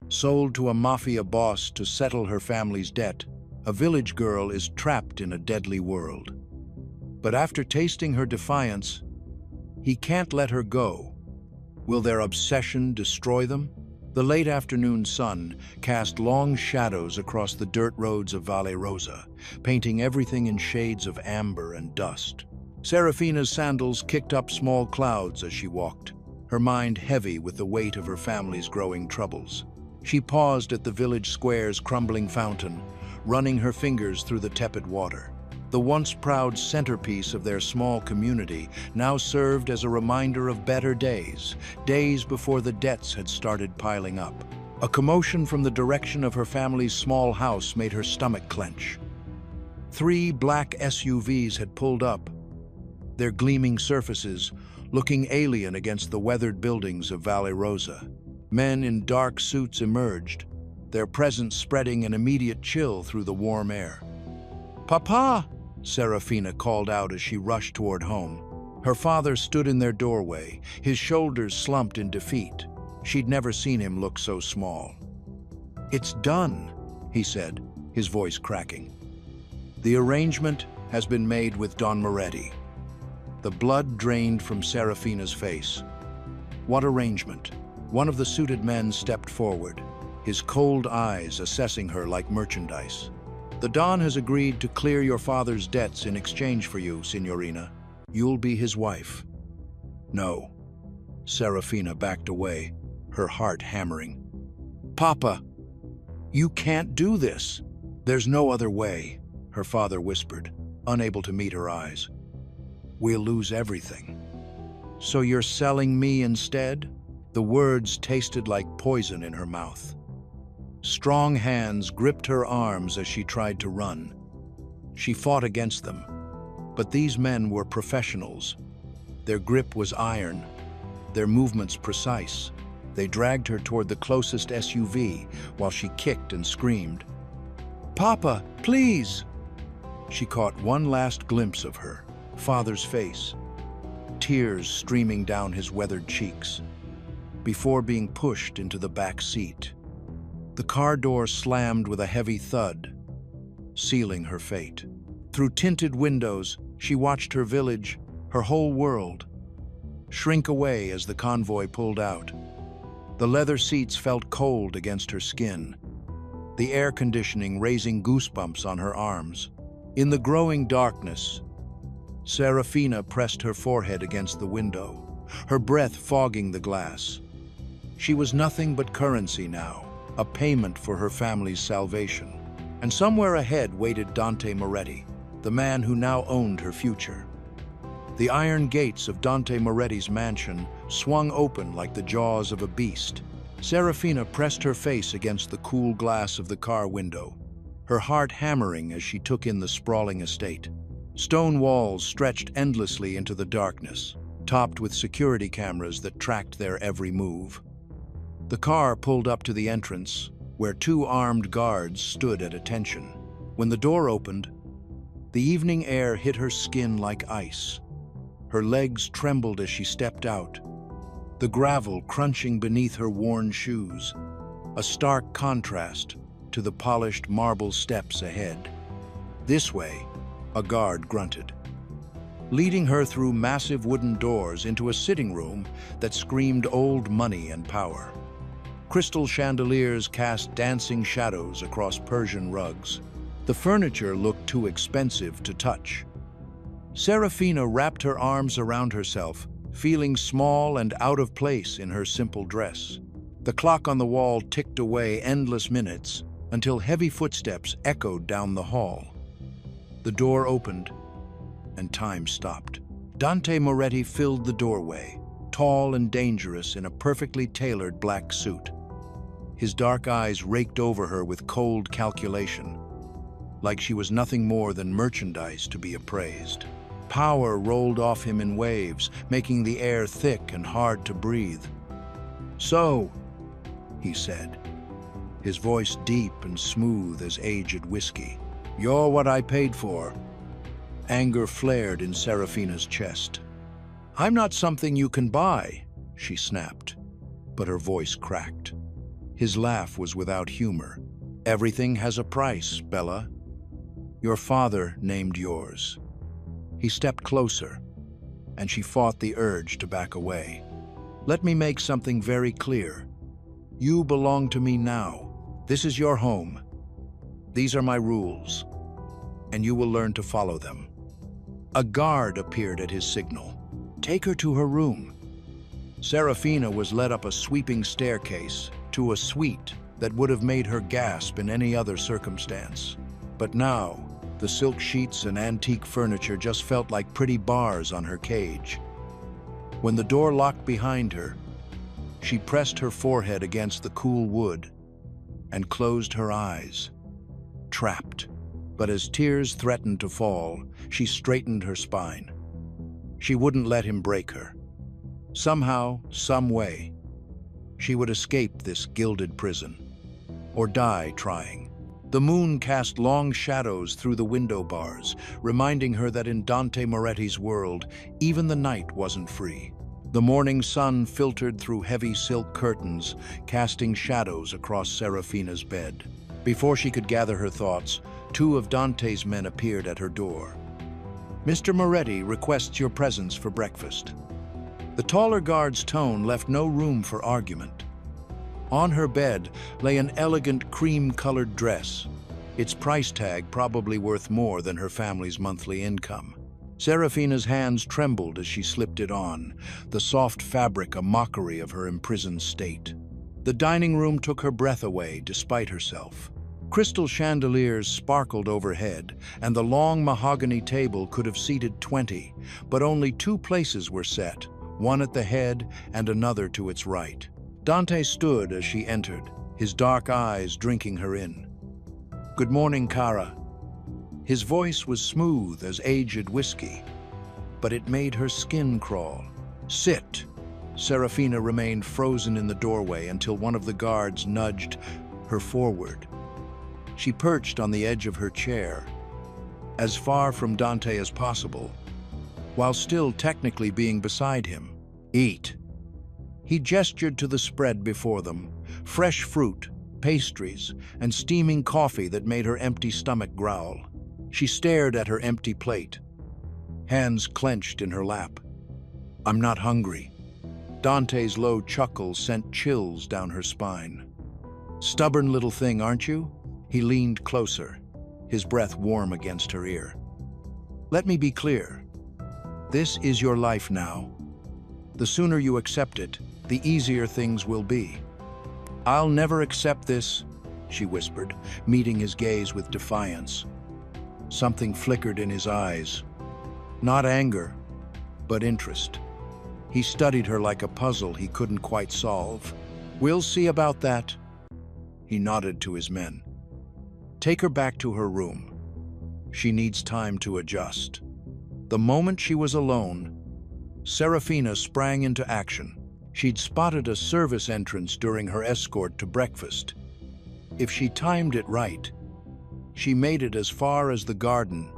Sold to a Mafia boss to settle her family's debt, a village girl is trapped in a deadly world. But after tasting her defiance, he can't let her go. Will their obsession destroy them? The late afternoon sun cast long shadows across the dirt roads of Valle Rosa, painting everything in shades of amber and dust. Serafina's sandals kicked up small clouds as she walked, her mind heavy with the weight of her family's growing troubles. She paused at the village square's crumbling fountain, running her fingers through the tepid water. The once proud centerpiece of their small community now served as a reminder of better days, days before the debts had started piling up. A commotion from the direction of her family's small house made her stomach clench. 3 black SUVs had pulled up, their gleaming surfaces looking alien against the weathered buildings of Valle Rosa. Men in dark suits emerged, their presence spreading an immediate chill through the warm air. "Papa!" Serafina called out as she rushed toward home. Her father stood in their doorway, his shoulders slumped in defeat. She'd never seen him look so small. "It's done," he said, his voice cracking. "The arrangement has been made with Don Moretti." The blood drained from Serafina's face. "What arrangement?" One of the suited men stepped forward, his cold eyes assessing her like merchandise. "The Don has agreed to clear your father's debts in exchange for you, Signorina. You'll be his wife." "No." Serafina backed away, her heart hammering. "Papa, you can't do this." "There's no other way," her father whispered, unable to meet her eyes. "We'll lose everything." "So you're selling me instead?" The words tasted like poison in her mouth. Strong hands gripped her arms as she tried to run. She fought against them, but these men were professionals. Their grip was iron, their movements precise. They dragged her toward the closest SUV while she kicked and screamed. "Papa, please!" She caught one last glimpse of her father's face, tears streaming down his weathered cheeks, before being pushed into the back seat. The car door slammed with a heavy thud, sealing her fate. Through tinted windows, she watched her village, her whole world, shrink away as the convoy pulled out. The leather seats felt cold against her skin, the air conditioning raising goosebumps on her arms. In the growing darkness, Serafina pressed her forehead against the window, her breath fogging the glass. She was nothing but currency now, a payment for her family's salvation. And somewhere ahead waited Dante Moretti, the man who now owned her future. The iron gates of Dante Moretti's mansion swung open like the jaws of a beast. Serafina pressed her face against the cool glass of the car window, her heart hammering as she took in the sprawling estate. Stone walls stretched endlessly into the darkness, topped with security cameras that tracked their every move. The car pulled up to the entrance, where 2 armed guards stood at attention. When the door opened, the evening air hit her skin like ice. Her legs trembled as she stepped out, the gravel crunching beneath her worn shoes, a stark contrast to the polished marble steps ahead. "This way," a guard grunted, leading her through massive wooden doors into a sitting room that screamed old money and power. Crystal chandeliers cast dancing shadows across Persian rugs. The furniture looked too expensive to touch. Serafina wrapped her arms around herself, feeling small and out of place in her simple dress. The clock on the wall ticked away endless minutes until heavy footsteps echoed down the hall. The door opened, and time stopped. Dante Moretti filled the doorway, tall and dangerous in a perfectly tailored black suit. His dark eyes raked over her with cold calculation, like she was nothing more than merchandise to be appraised. Power rolled off him in waves, making the air thick and hard to breathe. "So," he said, his voice deep and smooth as aged whiskey, "you're what I paid for." Anger flared in Serafina's chest. "I'm not something you can buy," she snapped, but her voice cracked. His laugh was without humor. "Everything has a price, Bella. Your father named yours." He stepped closer, and she fought the urge to back away. "Let me make something very clear. You belong to me now. This is your home. These are my rules, and you will learn to follow them." A guard appeared at his signal. "Take her to her room." Serafina was led up a sweeping staircase to a suite that would have made her gasp in any other circumstance. But now, the silk sheets and antique furniture just felt like pretty bars on her cage. When the door locked behind her, she pressed her forehead against the cool wood and closed her eyes, trapped. But as tears threatened to fall, she straightened her spine. She wouldn't let him break her. Somehow, some way, she would escape this gilded prison, or die trying. The moon cast long shadows through the window bars, reminding her that in Dante Moretti's world, even the night wasn't free. The morning sun filtered through heavy silk curtains, casting shadows across Serafina's bed. Before she could gather her thoughts, two of Dante's men appeared at her door. "Mr. Moretti requests your presence for breakfast." The taller guard's tone left no room for argument. On her bed lay an elegant cream-colored dress, its price tag probably worth more than her family's monthly income. Serafina's hands trembled as she slipped it on, the soft fabric a mockery of her imprisoned state. The dining room took her breath away despite herself. Crystal chandeliers sparkled overhead, and the long mahogany table could have seated 20, but only two places were set, one at the head and another to its right. Dante stood as she entered, his dark eyes drinking her in. "Good morning, Cara." His voice was smooth as aged whiskey, but it made her skin crawl. "Sit." Serafina remained frozen in the doorway until one of the guards nudged her forward. She perched on the edge of her chair, as far from Dante as possible, while still technically being beside him. "Eat." He gestured to the spread before them, fresh fruit, pastries, and steaming coffee that made her empty stomach growl. She stared at her empty plate, hands clenched in her lap. "I'm not hungry." Dante's low chuckle sent chills down her spine. "Stubborn little thing, aren't you?" He leaned closer, his breath warm against her ear. "Let me be clear. This is your life now. The sooner you accept it, the easier things will be." "I'll never accept this," she whispered, meeting his gaze with defiance. Something flickered in his eyes. Not anger, but interest. He studied her like a puzzle he couldn't quite solve. "We'll see about that." He nodded to his men. "Take her back to her room. She needs time to adjust." The moment she was alone, Serafina sprang into action. She'd spotted a service entrance during her escort to breakfast. If she timed it right, she made it as far as the garden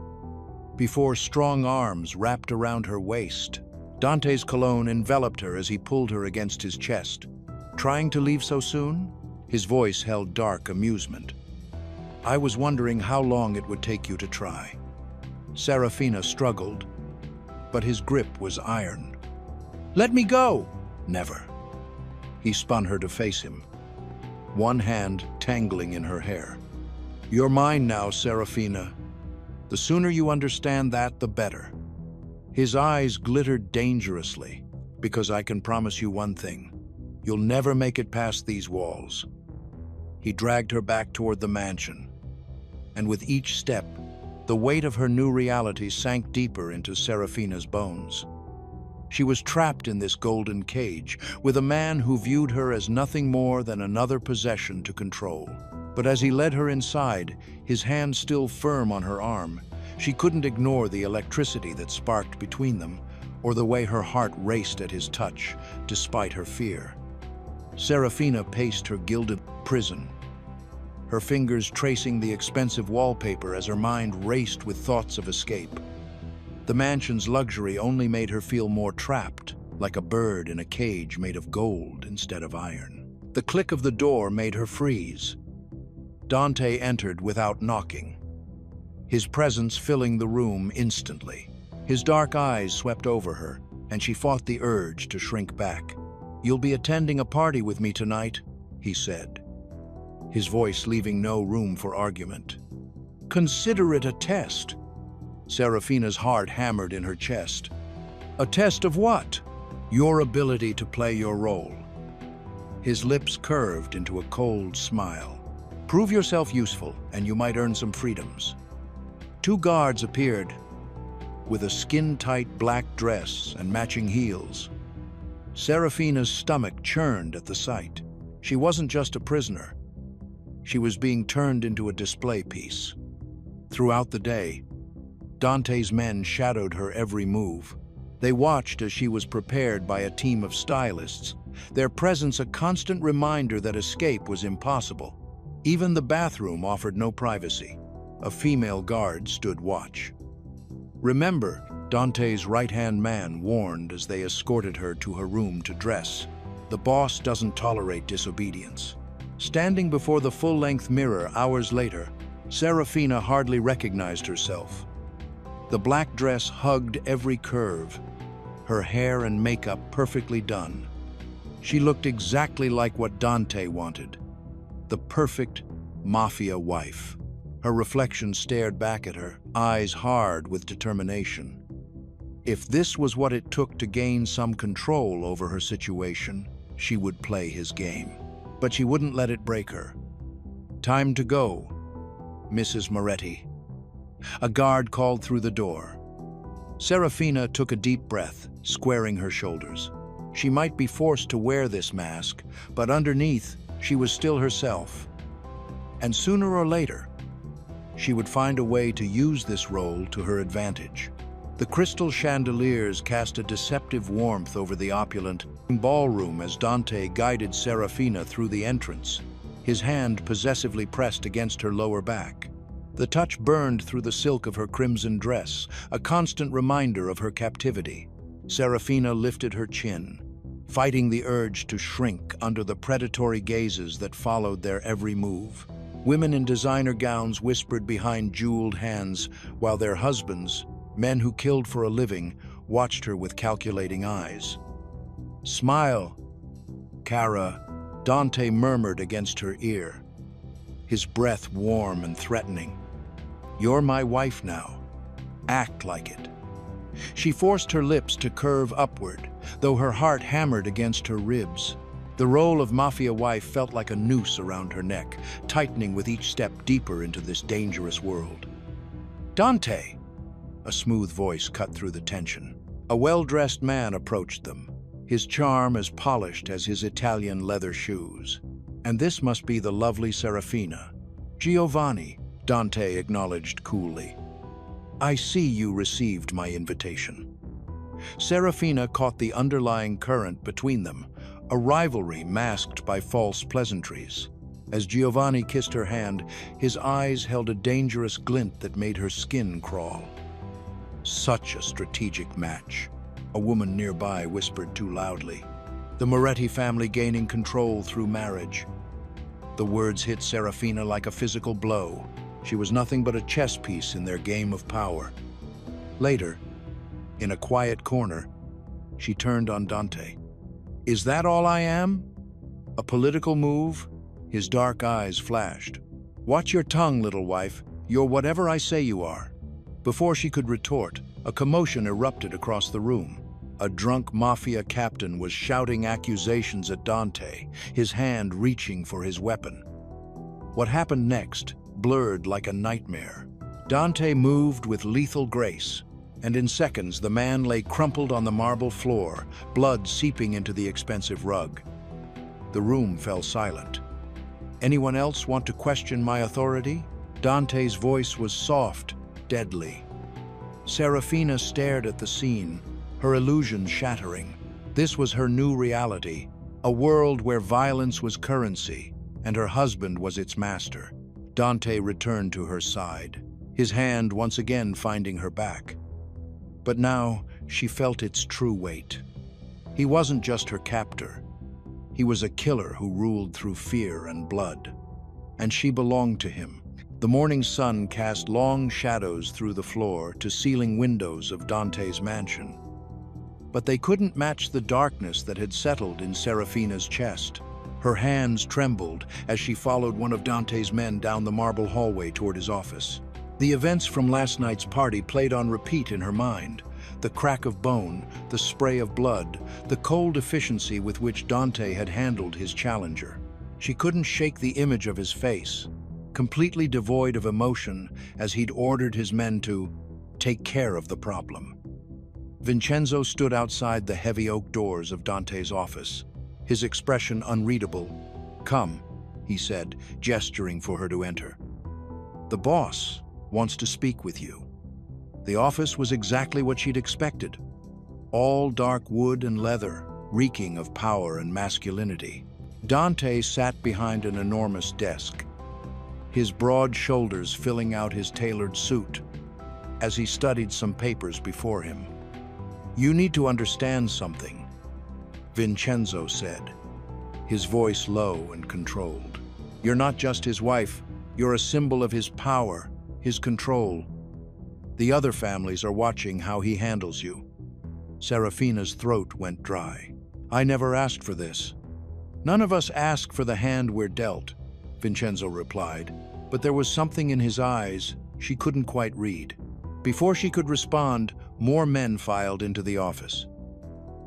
before strong arms wrapped around her waist. Dante's cologne enveloped her as he pulled her against his chest. "Trying to leave so soon?" His voice held dark amusement. "I was wondering how long it would take you to try." Serafina struggled, but his grip was iron. "Let me go!" "Never." He spun her to face him, one hand tangling in her hair. "You're mine now, Serafina. The sooner you understand that, the better." His eyes glittered dangerously, "Because I can promise you one thing. You'll never make it past these walls." He dragged her back toward the mansion, and with each step, the weight of her new reality sank deeper into Serafina's bones. She was trapped in this golden cage, with a man who viewed her as nothing more than another possession to control. But as he led her inside, his hand still firm on her arm, she couldn't ignore the electricity that sparked between them, or the way her heart raced at his touch, despite her fear. Serafina paced her gilded prison, her fingers tracing the expensive wallpaper as her mind raced with thoughts of escape. The mansion's luxury only made her feel more trapped, like a bird in a cage made of gold instead of iron. The click of the door made her freeze. Dante entered without knocking, his presence filling the room instantly. His dark eyes swept over her, and she fought the urge to shrink back. "You'll be attending a party with me tonight," he said, his voice leaving no room for argument. "Consider it a test." Serafina's heart hammered in her chest. "A test of what?" "Your ability to play your role." His lips curved into a cold smile. "Prove yourself useful, and you might earn some freedoms." Two guards appeared, with a skin-tight black dress and matching heels. Serafina's stomach churned at the sight. She wasn't just a prisoner. She was being turned into a display piece. Throughout the day, Dante's men shadowed her every move. They watched as she was prepared by a team of stylists, their presence a constant reminder that escape was impossible. Even the bathroom offered no privacy. A female guard stood watch. "Remember," Dante's right-hand man warned as they escorted her to her room to dress. "The boss doesn't tolerate disobedience." Standing before the full-length mirror hours later, Serafina hardly recognized herself. The black dress hugged every curve, her hair and makeup perfectly done. She looked exactly like what Dante wanted, the perfect Mafia wife. Her reflection stared back at her, eyes hard with determination. If this was what it took to gain some control over her situation, she would play his game. But she wouldn't let it break her. "Time to go, Mrs. Moretti." A guard called through the door. Serafina took a deep breath, squaring her shoulders. She might be forced to wear this mask, but underneath, she was still herself. And sooner or later, she would find a way to use this role to her advantage. The crystal chandeliers cast a deceptive warmth over the opulent ballroom as Dante guided Serafina through the entrance, his hand possessively pressed against her lower back. The touch burned through the silk of her crimson dress, a constant reminder of her captivity. Serafina lifted her chin, fighting the urge to shrink under the predatory gazes that followed their every move. Women in designer gowns whispered behind jeweled hands, while their husbands, men who killed for a living, watched her with calculating eyes. "Smile, Cara," Dante murmured against her ear, his breath warm and threatening. "You're my wife now. Act like it." She forced her lips to curve upward, though her heart hammered against her ribs. The role of Mafia wife felt like a noose around her neck, tightening with each step deeper into this dangerous world. "Dante!" A smooth voice cut through the tension. A well-dressed man approached them, his charm as polished as his Italian leather shoes. "And this must be the lovely Serafina." "Giovanni," Dante acknowledged coolly. "I see you received my invitation." Serafina caught the underlying current between them, a rivalry masked by false pleasantries. As Giovanni kissed her hand, his eyes held a dangerous glint that made her skin crawl. "Such a strategic match," a woman nearby whispered too loudly. "The Moretti family gaining control through marriage." The words hit Serafina like a physical blow. She was nothing but a chess piece in their game of power. Later, in a quiet corner, she turned on Dante. "Is that all I am? A political move?" His dark eyes flashed. "Watch your tongue, little wife. You're whatever I say you are." Before she could retort, a commotion erupted across the room. A drunk Mafia captain was shouting accusations at Dante, his hand reaching for his weapon. What happened next blurred like a nightmare. Dante moved with lethal grace, and in seconds the man lay crumpled on the marble floor, blood seeping into the expensive rug. The room fell silent. "Anyone else want to question my authority?" Dante's voice was soft, deadly. Serafina stared at the scene, her illusion shattering. This was her new reality, a world where violence was currency, and her husband was its master. Dante returned to her side, his hand once again finding her back. But now she felt its true weight. He wasn't just her captor. He was a killer who ruled through fear and blood, and she belonged to him. The morning sun cast long shadows through the floor to ceiling windows of Dante's mansion. But they couldn't match the darkness that had settled in Serafina's chest. Her hands trembled as she followed one of Dante's men down the marble hallway toward his office. The events from last night's party played on repeat in her mind. The crack of bone, the spray of blood, the cold efficiency with which Dante had handled his challenger. She couldn't shake the image of his face, completely devoid of emotion, as he'd ordered his men to take care of the problem. Vincenzo stood outside the heavy oak doors of Dante's office, his expression unreadable. "Come," he said, gesturing for her to enter. "The boss wants to speak with you." The office was exactly what she'd expected. All dark wood and leather, reeking of power and masculinity. Dante sat behind an enormous desk, his broad shoulders filling out his tailored suit as he studied some papers before him. "You need to understand something," Vincenzo said, his voice low and controlled. "You're not just his wife, you're a symbol of his power, his control. The other families are watching how he handles you." Serafina's throat went dry. "I never asked for this." "None of us ask for the hand we're dealt," Vincenzo replied, but there was something in his eyes she couldn't quite read. Before she could respond, more men filed into the office.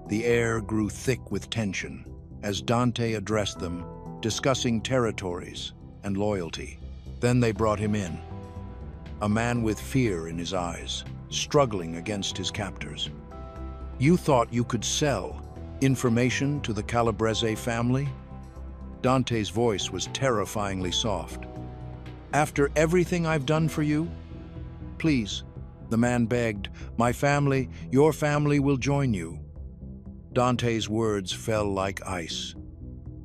The air grew thick with tension as Dante addressed them, discussing territories and loyalty. Then they brought him in, a man with fear in his eyes, struggling against his captors. "You thought you could sell information to the Calabrese family?" Dante's voice was terrifyingly soft. "After everything I've done for you? Please," the man begged, "my family, your family will join you." Dante's words fell like ice.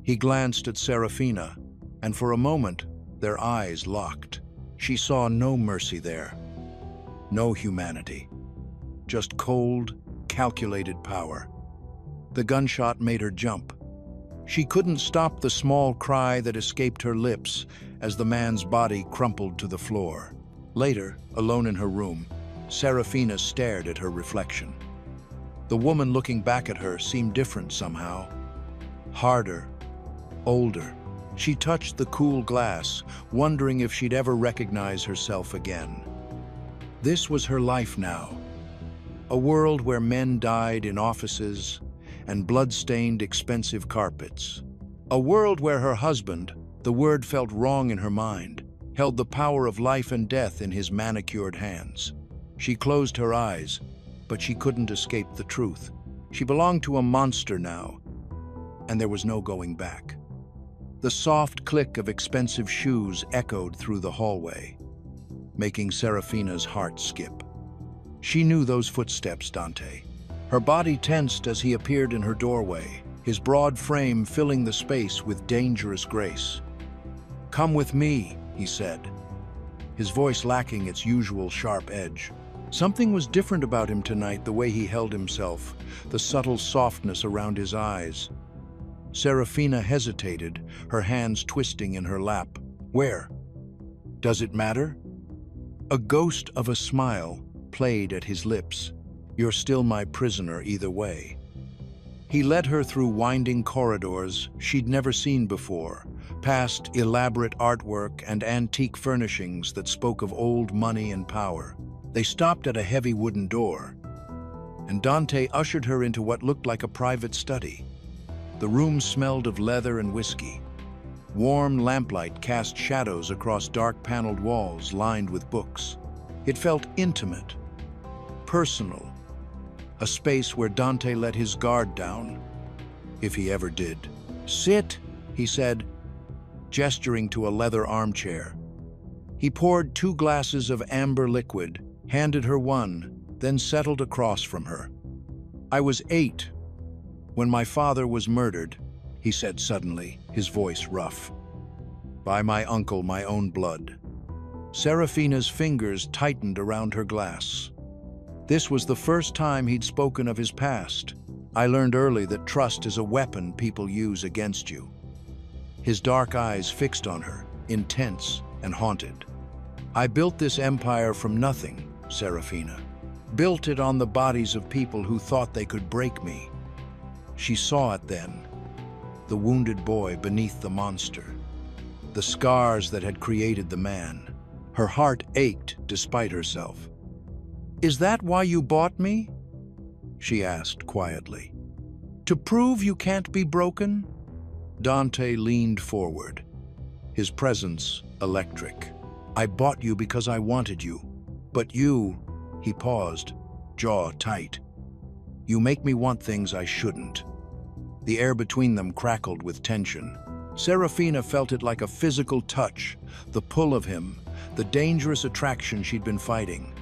He glanced at Serafina, and for a moment, their eyes locked. She saw no mercy there, no humanity, just cold, calculated power. The gunshot made her jump. She couldn't stop the small cry that escaped her lips as the man's body crumpled to the floor. Later, alone in her room, Serafina stared at her reflection. The woman looking back at her seemed different somehow. Harder, older. She touched the cool glass, wondering if she'd ever recognize herself again. This was her life now. A world where men died in offices and blood-stained expensive carpets. A world where her husband, the word felt wrong in her mind, held the power of life and death in his manicured hands. She closed her eyes, but she couldn't escape the truth. She belonged to a monster now, and there was no going back. The soft click of expensive shoes echoed through the hallway, making Serafina's heart skip. She knew those footsteps, Dante. Her body tensed as he appeared in her doorway, his broad frame filling the space with dangerous grace. "Come with me," he said, his voice lacking its usual sharp edge. Something was different about him tonight, the way he held himself, the subtle softness around his eyes. Serafina hesitated, her hands twisting in her lap. "Where? Does it matter?" A ghost of a smile played at his lips. "You're still my prisoner either way." He led her through winding corridors she'd never seen before, past elaborate artwork and antique furnishings that spoke of old money and power. They stopped at a heavy wooden door, and Dante ushered her into what looked like a private study. The room smelled of leather and whiskey. Warm lamplight cast shadows across dark paneled walls lined with books. It felt intimate, personal, a space where Dante let his guard down, if he ever did. "Sit," he said, gesturing to a leather armchair. He poured 2 glasses of amber liquid, handed her one, then settled across from her. "I was 8 when my father was murdered," he said suddenly, his voice rough. "By my uncle, my own blood." Serafina's fingers tightened around her glass. This was the first time he'd spoken of his past. I learned early that trust is a weapon people use against you. His dark eyes fixed on her, intense and haunted. I built this empire from nothing, Serafina. Built it on the bodies of people who thought they could break me. She saw it then, the wounded boy beneath the monster, the scars that had created the man. Her heart ached despite herself. "Is that why you bought me?" she asked quietly. "To prove you can't be broken?" Dante leaned forward, his presence electric. "I bought you because I wanted you, but you," he paused, jaw tight. "You make me want things I shouldn't." The air between them crackled with tension. Serafina felt it like a physical touch, the pull of him, the dangerous attraction she'd been fighting.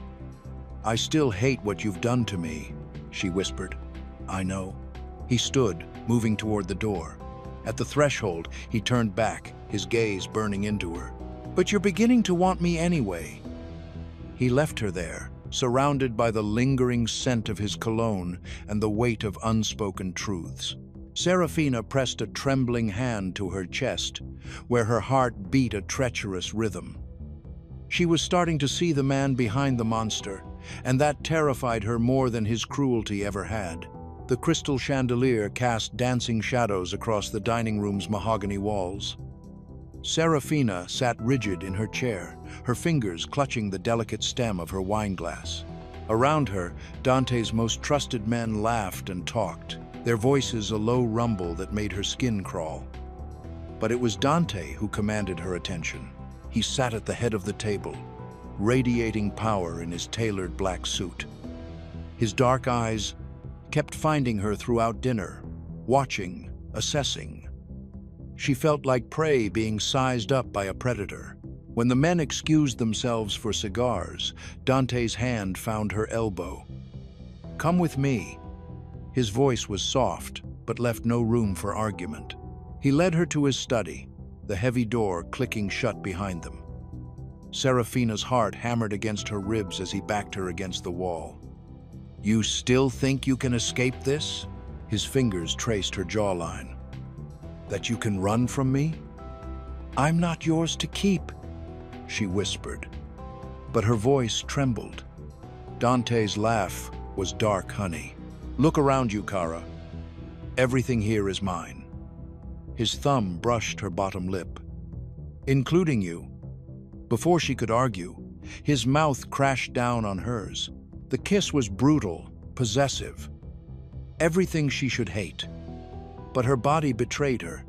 "I still hate what you've done to me," she whispered. "I know." He stood, moving toward the door. At the threshold, he turned back, his gaze burning into her. "But you're beginning to want me anyway." He left her there, surrounded by the lingering scent of his cologne and the weight of unspoken truths. Serafina pressed a trembling hand to her chest, where her heart beat a treacherous rhythm. She was starting to see the man behind the monster, and that terrified her more than his cruelty ever had. The crystal chandelier cast dancing shadows across the dining room's mahogany walls. Serafina sat rigid in her chair, her fingers clutching the delicate stem of her wineglass. Around her, Dante's most trusted men laughed and talked, their voices a low rumble that made her skin crawl. But it was Dante who commanded her attention. He sat at the head of the table, radiating power in his tailored black suit. His dark eyes kept finding her throughout dinner, watching, assessing. She felt like prey being sized up by a predator. When the men excused themselves for cigars, Dante's hand found her elbow. "Come with me." His voice was soft, but left no room for argument. He led her to his study, the heavy door clicking shut behind them. Serafina's heart hammered against her ribs as he backed her against the wall. "You still think you can escape this?" His fingers traced her jawline. "That you can run from me?" "I'm not yours to keep," she whispered. But her voice trembled. Dante's laugh was dark honey. "Look around you, Cara. Everything here is mine." His thumb brushed her bottom lip. "Including you." Before she could argue, his mouth crashed down on hers. The kiss was brutal, possessive. Everything she should hate. But her body betrayed her.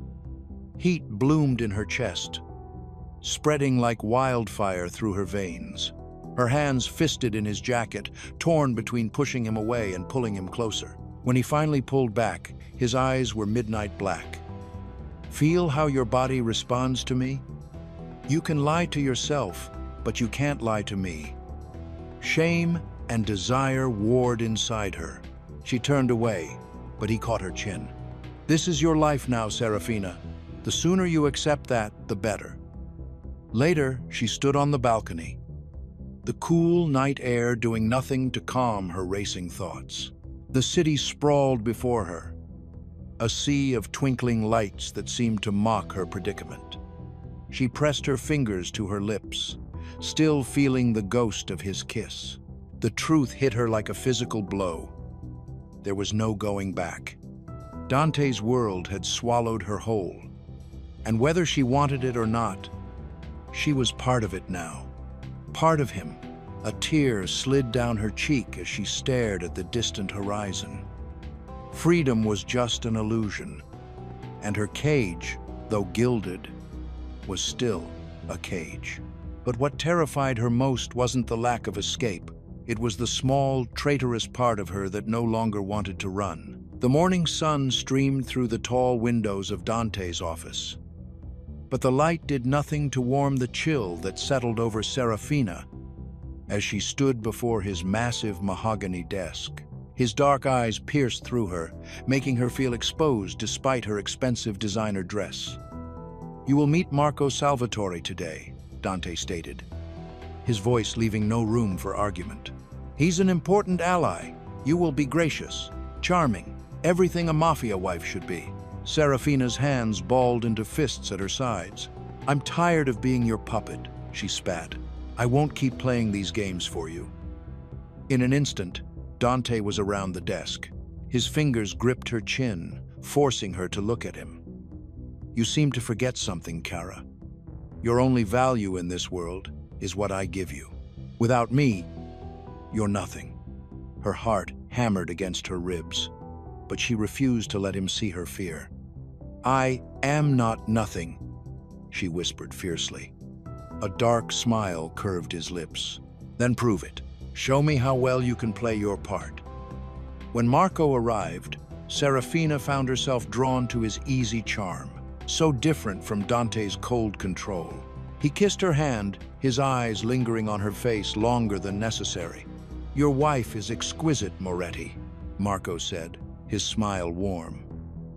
Heat bloomed in her chest, spreading like wildfire through her veins. Her hands fisted in his jacket, torn between pushing him away and pulling him closer. When he finally pulled back, his eyes were midnight black. "Feel how your body responds to me? You can lie to yourself, but you can't lie to me." Shame and desire warred inside her. She turned away, but he caught her chin. "This is your life now, Serafina. The sooner you accept that, the better." Later, she stood on the balcony, the cool night air doing nothing to calm her racing thoughts. The city sprawled before her, a sea of twinkling lights that seemed to mock her predicament. She pressed her fingers to her lips, still feeling the ghost of his kiss. The truth hit her like a physical blow. There was no going back. Dante's world had swallowed her whole, and whether she wanted it or not, she was part of it now. Part of him. A tear slid down her cheek as she stared at the distant horizon. Freedom was just an illusion, and her cage, though gilded, was still a cage. But what terrified her most wasn't the lack of escape. It was the small, traitorous part of her that no longer wanted to run. The morning sun streamed through the tall windows of Dante's office. But the light did nothing to warm the chill that settled over Serafina as she stood before his massive mahogany desk. His dark eyes pierced through her, making her feel exposed despite her expensive designer dress. "You will meet Marco Salvatore today," Dante stated, his voice leaving no room for argument. "He's an important ally. You will be gracious, charming, Everything a Mafia wife should be. Serafina's hands balled into fists at her sides. "I'm tired of being your puppet," she spat. "I won't keep playing these games for you." In an instant, Dante was around the desk. His fingers gripped her chin, forcing her to look at him. "You seem to forget something, Kara. Your only value in this world is what I give you. Without me, you're nothing." Her heart hammered against her ribs, but she refused to let him see her fear. "I am not nothing," she whispered fiercely. A dark smile curved his lips. "Then prove it. Show me how well you can play your part." When Marco arrived, Serafina found herself drawn to his easy charm, so different from Dante's cold control. He kissed her hand, his eyes lingering on her face longer than necessary. "Your wife is exquisite, Moretti," Marco said, his smile warm.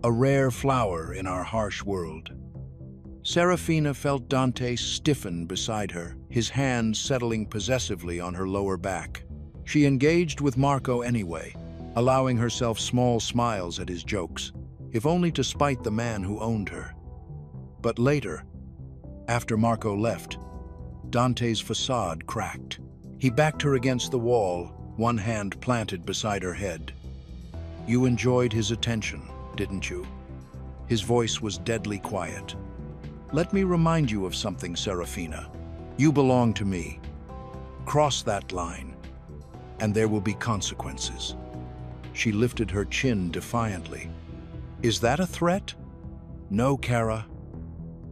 "A rare flower in our harsh world." Serafina felt Dante stiffen beside her, his hand settling possessively on her lower back. She engaged with Marco anyway, allowing herself small smiles at his jokes, if only to spite the man who owned her. But later, after Marco left, Dante's facade cracked. He backed her against the wall, one hand planted beside her head. "You enjoyed his attention, didn't you?" His voice was deadly quiet. "Let me remind you of something, Serafina. You belong to me. Cross that line, and there will be consequences." She lifted her chin defiantly. "Is that a threat?" "No, Kara."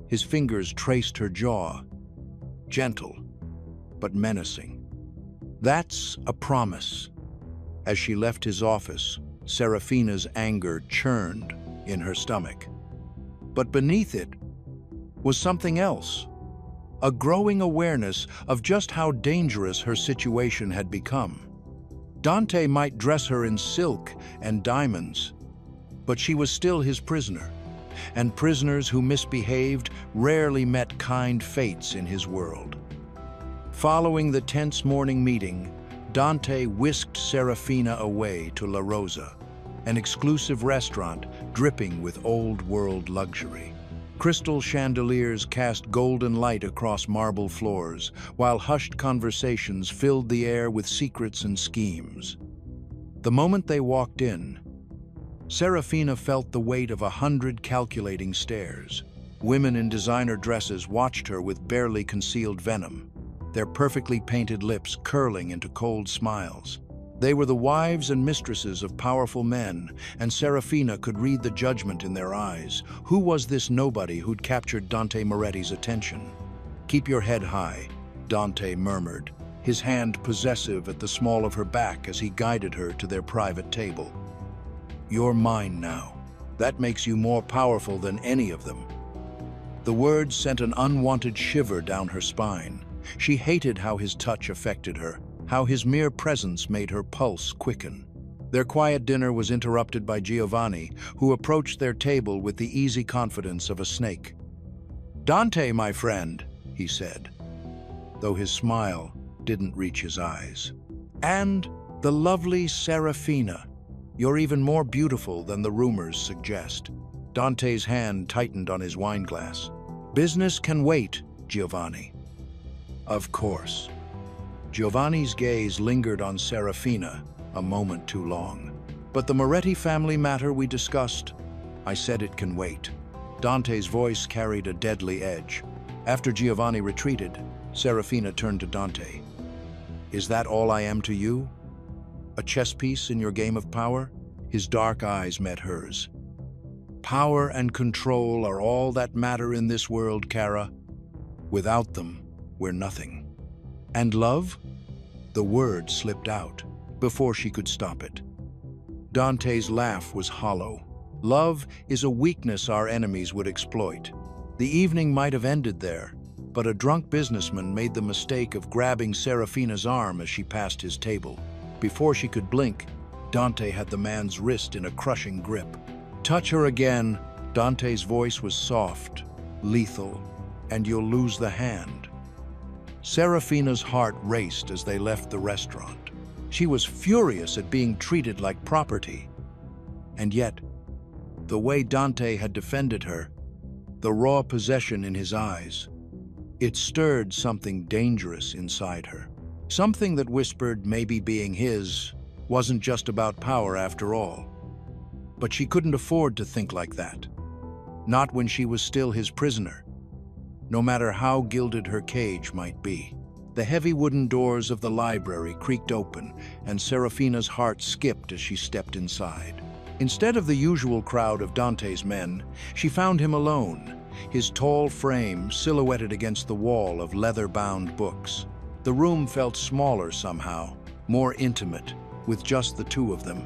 His fingers traced her jaw, gentle but menacing. "That's a promise." As she left his office, Serafina's anger churned in her stomach. But beneath it was something else, a growing awareness of just how dangerous her situation had become. Dante might dress her in silk and diamonds, but she was still his prisoner, and prisoners who misbehaved rarely met kind fates in his world. Following the tense morning meeting, Dante whisked Serafina away to La Rosa, an exclusive restaurant dripping with old-world luxury. Crystal chandeliers cast golden light across marble floors, while hushed conversations filled the air with secrets and schemes. The moment they walked in, Serafina felt the weight of 100 calculating stares. Women in designer dresses watched her with barely concealed venom, their perfectly painted lips curling into cold smiles. They were the wives and mistresses of powerful men, and Serafina could read the judgment in their eyes. Who was this nobody who'd captured Dante Moretti's attention? "Keep your head high," Dante murmured, his hand possessive at the small of her back as he guided her to their private table. "You're mine now. That makes you more powerful than any of them." The words sent an unwanted shiver down her spine. She hated how his touch affected her, how his mere presence made her pulse quicken. Their quiet dinner was interrupted by Giovanni, who approached their table with the easy confidence of a snake. "Dante, my friend," he said, though his smile didn't reach his eyes. "And the lovely Serafina. You're even more beautiful than the rumors suggest." Dante's hand tightened on his wineglass. "Business can wait, Giovanni." "Of course." Giovanni's gaze lingered on Serafina, a moment too long. "But the Moretti family matter we discussed, I said it can wait." Dante's voice carried a deadly edge. After Giovanni retreated, Serafina turned to Dante. "Is that all I am to you? A chess piece in your game of power?" His dark eyes met hers. "Power and control are all that matter in this world, Kara. Without them, we're nothing." "And love?" The word slipped out before she could stop it. Dante's laugh was hollow. "Love is a weakness our enemies would exploit." The evening might have ended there, but a drunk businessman made the mistake of grabbing Serafina's arm as she passed his table. Before she could blink, Dante had the man's wrist in a crushing grip. "Touch her again," Dante's voice was soft, lethal, "and you'll lose the hand." Serafina's heart raced as they left the restaurant. She was furious at being treated like property. And yet, the way Dante had defended her, the raw possession in his eyes, it stirred something dangerous inside her. Something that whispered maybe being his wasn't just about power after all. But she couldn't afford to think like that. Not when she was still his prisoner, no matter how gilded her cage might be. The heavy wooden doors of the library creaked open, and Serafina's heart skipped as she stepped inside. Instead of the usual crowd of Dante's men, she found him alone, his tall frame silhouetted against the wall of leather-bound books. The room felt smaller somehow, more intimate, with just the two of them.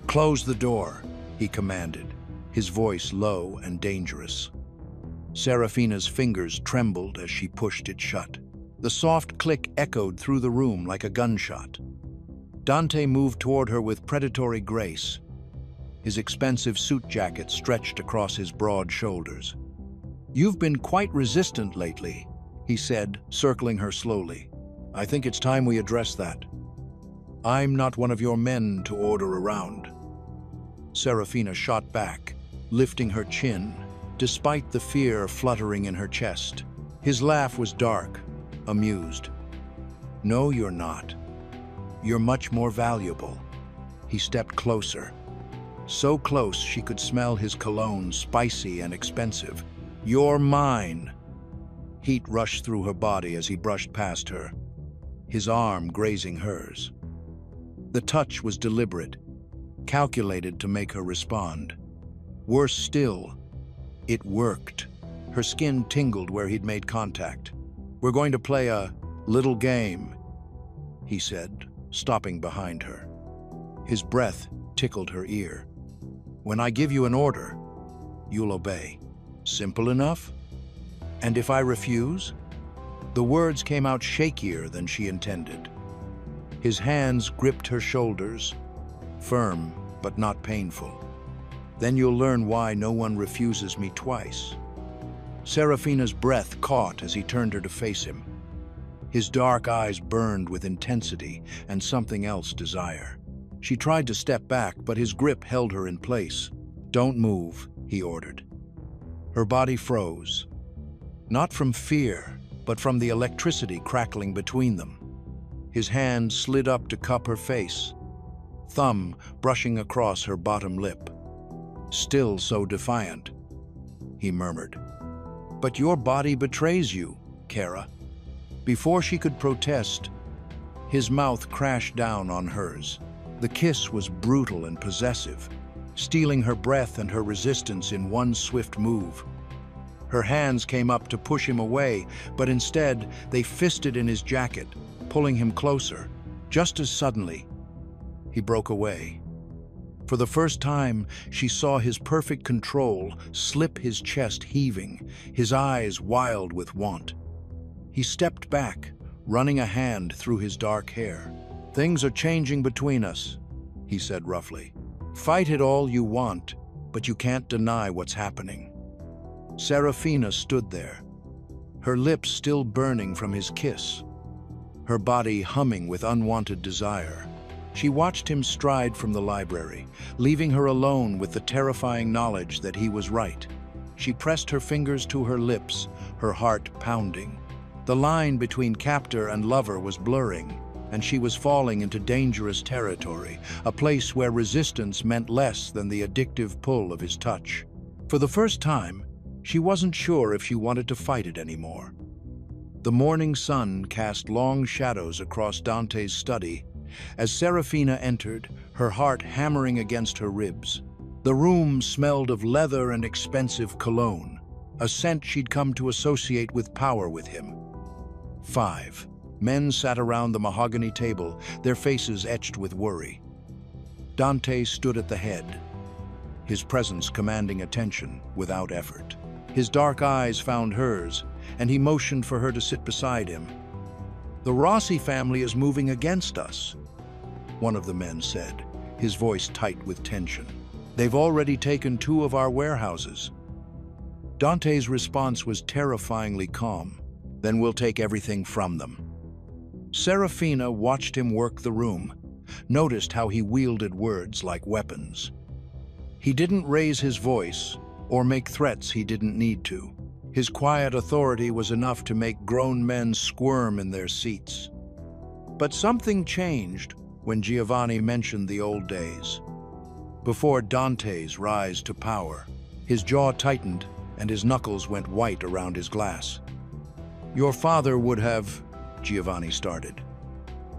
"Close the door," he commanded, his voice low and dangerous. Serafina's fingers trembled as she pushed it shut. The soft click echoed through the room like a gunshot. Dante moved toward her with predatory grace, his expensive suit jacket stretched across his broad shoulders. "You've been quite resistant lately," he said, circling her slowly. "I think it's time we address that. I'm not one of your men to order around." Serafina shot back, lifting her chin, despite the fear fluttering in her chest. His laugh was dark, amused. "No, you're not. You're much more valuable." He stepped closer. So close she could smell his cologne, spicy and expensive. "You're mine." Heat rushed through her body as he brushed past her, his arm grazing hers. The touch was deliberate, calculated to make her respond. Worse still, it worked. Her skin tingled where he'd made contact. "We're going to play a little game," he said, stopping behind her. His breath tickled her ear. "When I give you an order, you'll obey. Simple enough? And if I refuse?" The words came out shakier than she intended. His hands gripped her shoulders, firm but not painful. "Then you'll learn why no one refuses me twice." Serafina's breath caught as he turned her to face him. His dark eyes burned with intensity and something else, desire. She tried to step back, but his grip held her in place. "Don't move," he ordered. Her body froze, not from fear, but from the electricity crackling between them. His hand slid up to cup her face, thumb brushing across her bottom lip. "Still so defiant," he murmured. "But your body betrays you, Kara." Before she could protest, his mouth crashed down on hers. The kiss was brutal and possessive, stealing her breath and her resistance in one swift move. Her hands came up to push him away, but instead they fisted in his jacket, pulling him closer. Just as suddenly, he broke away. For the first time, she saw his perfect control slip, his chest heaving, his eyes wild with want. He stepped back, running a hand through his dark hair. "Things are changing between us," he said roughly. "Fight it all you want, but you can't deny what's happening." Serafina stood there, her lips still burning from his kiss, her body humming with unwanted desire. She watched him stride from the library, leaving her alone with the terrifying knowledge that he was right. She pressed her fingers to her lips, her heart pounding. The line between captor and lover was blurring, and she was falling into dangerous territory, a place where resistance meant less than the addictive pull of his touch. For the first time, she wasn't sure if she wanted to fight it anymore. The morning sun cast long shadows across Dante's study as Serafina entered, her heart hammering against her ribs. The room smelled of leather and expensive cologne, a scent she'd come to associate with power with him. 5 men sat around the mahogany table, their faces etched with worry. Dante stood at the head, his presence commanding attention without effort. His dark eyes found hers, and he motioned for her to sit beside him. "The Rossi family is moving against us," one of the men said, his voice tight with tension. "They've already taken 2 of our warehouses." Dante's response was terrifyingly calm. "Then we'll take everything from them." Serafina watched him work the room, noticed how he wielded words like weapons. He didn't raise his voice or make threats he didn't need to. His quiet authority was enough to make grown men squirm in their seats. But something changed when Giovanni mentioned the old days. Before Dante's rise to power, his jaw tightened and his knuckles went white around his glass. "Your father would have," Giovanni started.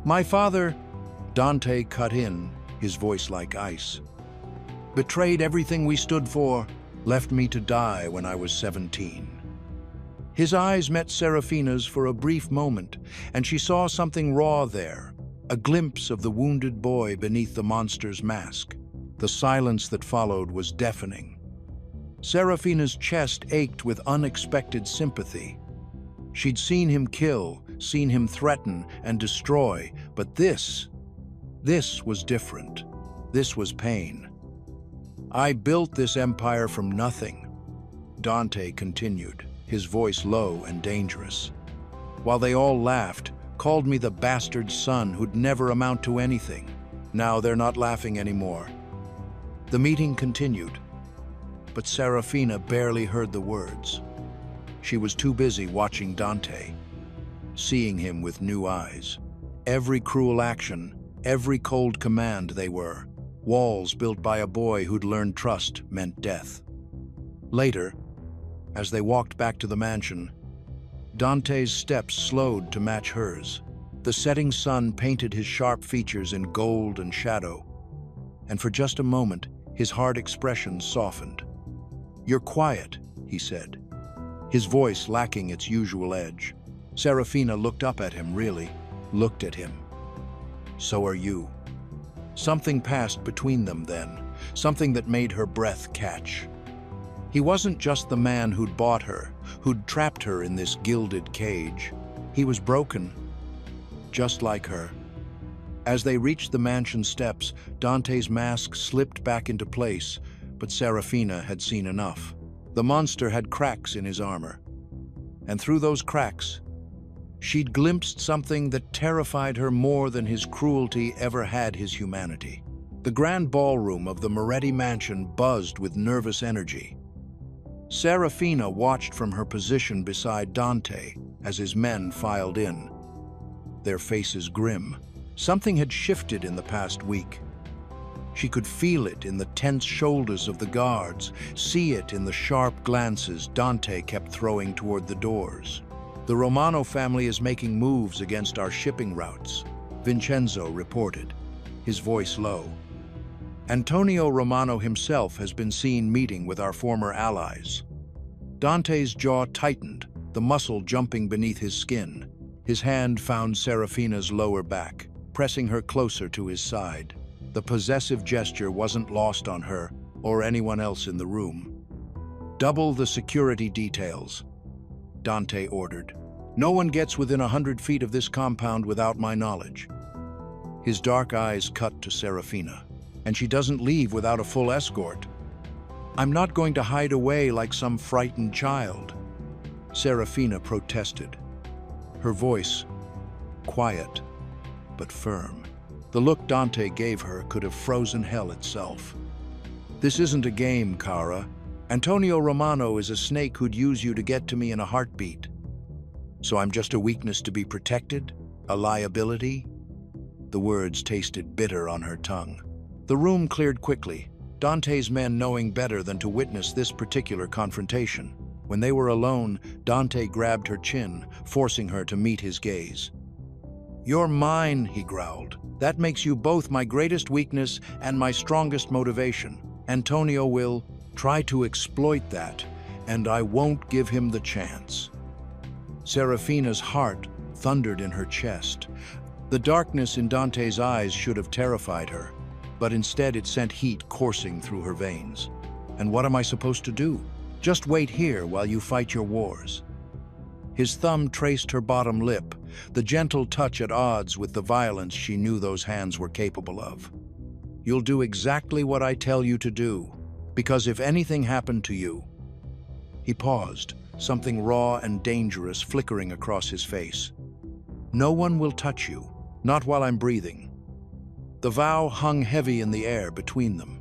"My father," Dante cut in, his voice like ice, "betrayed everything we stood for, left me to die when I was 17. His eyes met Serafina's for a brief moment, and she saw something raw there, a glimpse of the wounded boy beneath the monster's mask. The silence that followed was deafening. Serafina's chest ached with unexpected sympathy. She'd seen him kill, seen him threaten and destroy, but this was different. This was pain. "I built this empire from nothing," Dante continued, his voice low and dangerous. "While they all laughed, called me the bastard son who'd never amount to anything. Now they're not laughing anymore." The meeting continued, but Serafina barely heard the words. She was too busy watching Dante, seeing him with new eyes. Every cruel action, every cold command they were. Walls built by a boy who'd learned trust meant death. Later, as they walked back to the mansion, Dante's steps slowed to match hers. The setting sun painted his sharp features in gold and shadow, and for just a moment, his hard expression softened. "You're quiet," he said, his voice lacking its usual edge. Serafina looked up at him, really, looked at him. "So are you." Something passed between them then, something that made her breath catch. He wasn't just the man who'd bought her, who'd trapped her in this gilded cage. He was broken, just like her. As they reached the mansion steps, Dante's mask slipped back into place, but Serafina had seen enough. The monster had cracks in his armor, and through those cracks, she'd glimpsed something that terrified her more than his cruelty ever had his humanity. The grand ballroom of the Moretti mansion buzzed with nervous energy. Serafina watched from her position beside Dante as his men filed in, their faces grim. Something had shifted in the past week. She could feel it in the tense shoulders of the guards, see it in the sharp glances Dante kept throwing toward the doors. "The Romano family is making moves against our shipping routes," Vincenzo reported, his voice low. "Antonio Romano himself has been seen meeting with our former allies." Dante's jaw tightened, the muscle jumping beneath his skin. His hand found Serafina's lower back, pressing her closer to his side. The possessive gesture wasn't lost on her or anyone else in the room. "Double the security details," Dante ordered. "No one gets within 100 feet of this compound without my knowledge." His dark eyes cut to Serafina. "And she doesn't leave without a full escort." "I'm not going to hide away like some frightened child," Serafina protested, her voice quiet but firm. The look Dante gave her could have frozen hell itself. "This isn't a game, Cara. Antonio Romano is a snake who'd use you to get to me in a heartbeat. So I'm just a weakness to be protected? A liability?" The words tasted bitter on her tongue. The room cleared quickly, Dante's men knowing better than to witness this particular confrontation. When they were alone, Dante grabbed her chin, forcing her to meet his gaze. "You're mine," he growled. "That makes you both my greatest weakness and my strongest motivation. Antonio will try to exploit that, and I won't give him the chance." Serafina's heart thundered in her chest. The darkness in Dante's eyes should have terrified her, but instead it sent heat coursing through her veins. "And what am I supposed to do? Just wait here while you fight your wars." His thumb traced her bottom lip, the gentle touch at odds with the violence she knew those hands were capable of. "You'll do exactly what I tell you to do, because if anything happened to you..." He paused, something raw and dangerous flickering across his face. "No one will touch you, not while I'm breathing." The vow hung heavy in the air between them.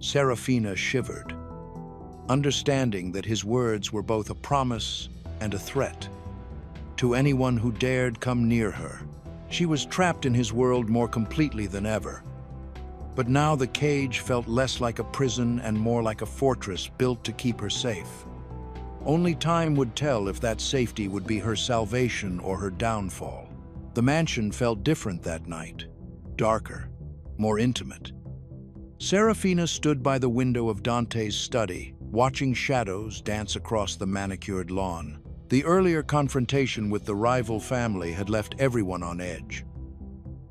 Serafina shivered, understanding that his words were both a promise and a threat to anyone who dared come near her. She was trapped in his world more completely than ever. But now the cage felt less like a prison and more like a fortress built to keep her safe. Only time would tell if that safety would be her salvation or her downfall. The mansion felt different that night, darker, more intimate. Serafina stood by the window of Dante's study, watching shadows dance across the manicured lawn. The earlier confrontation with the rival family had left everyone on edge.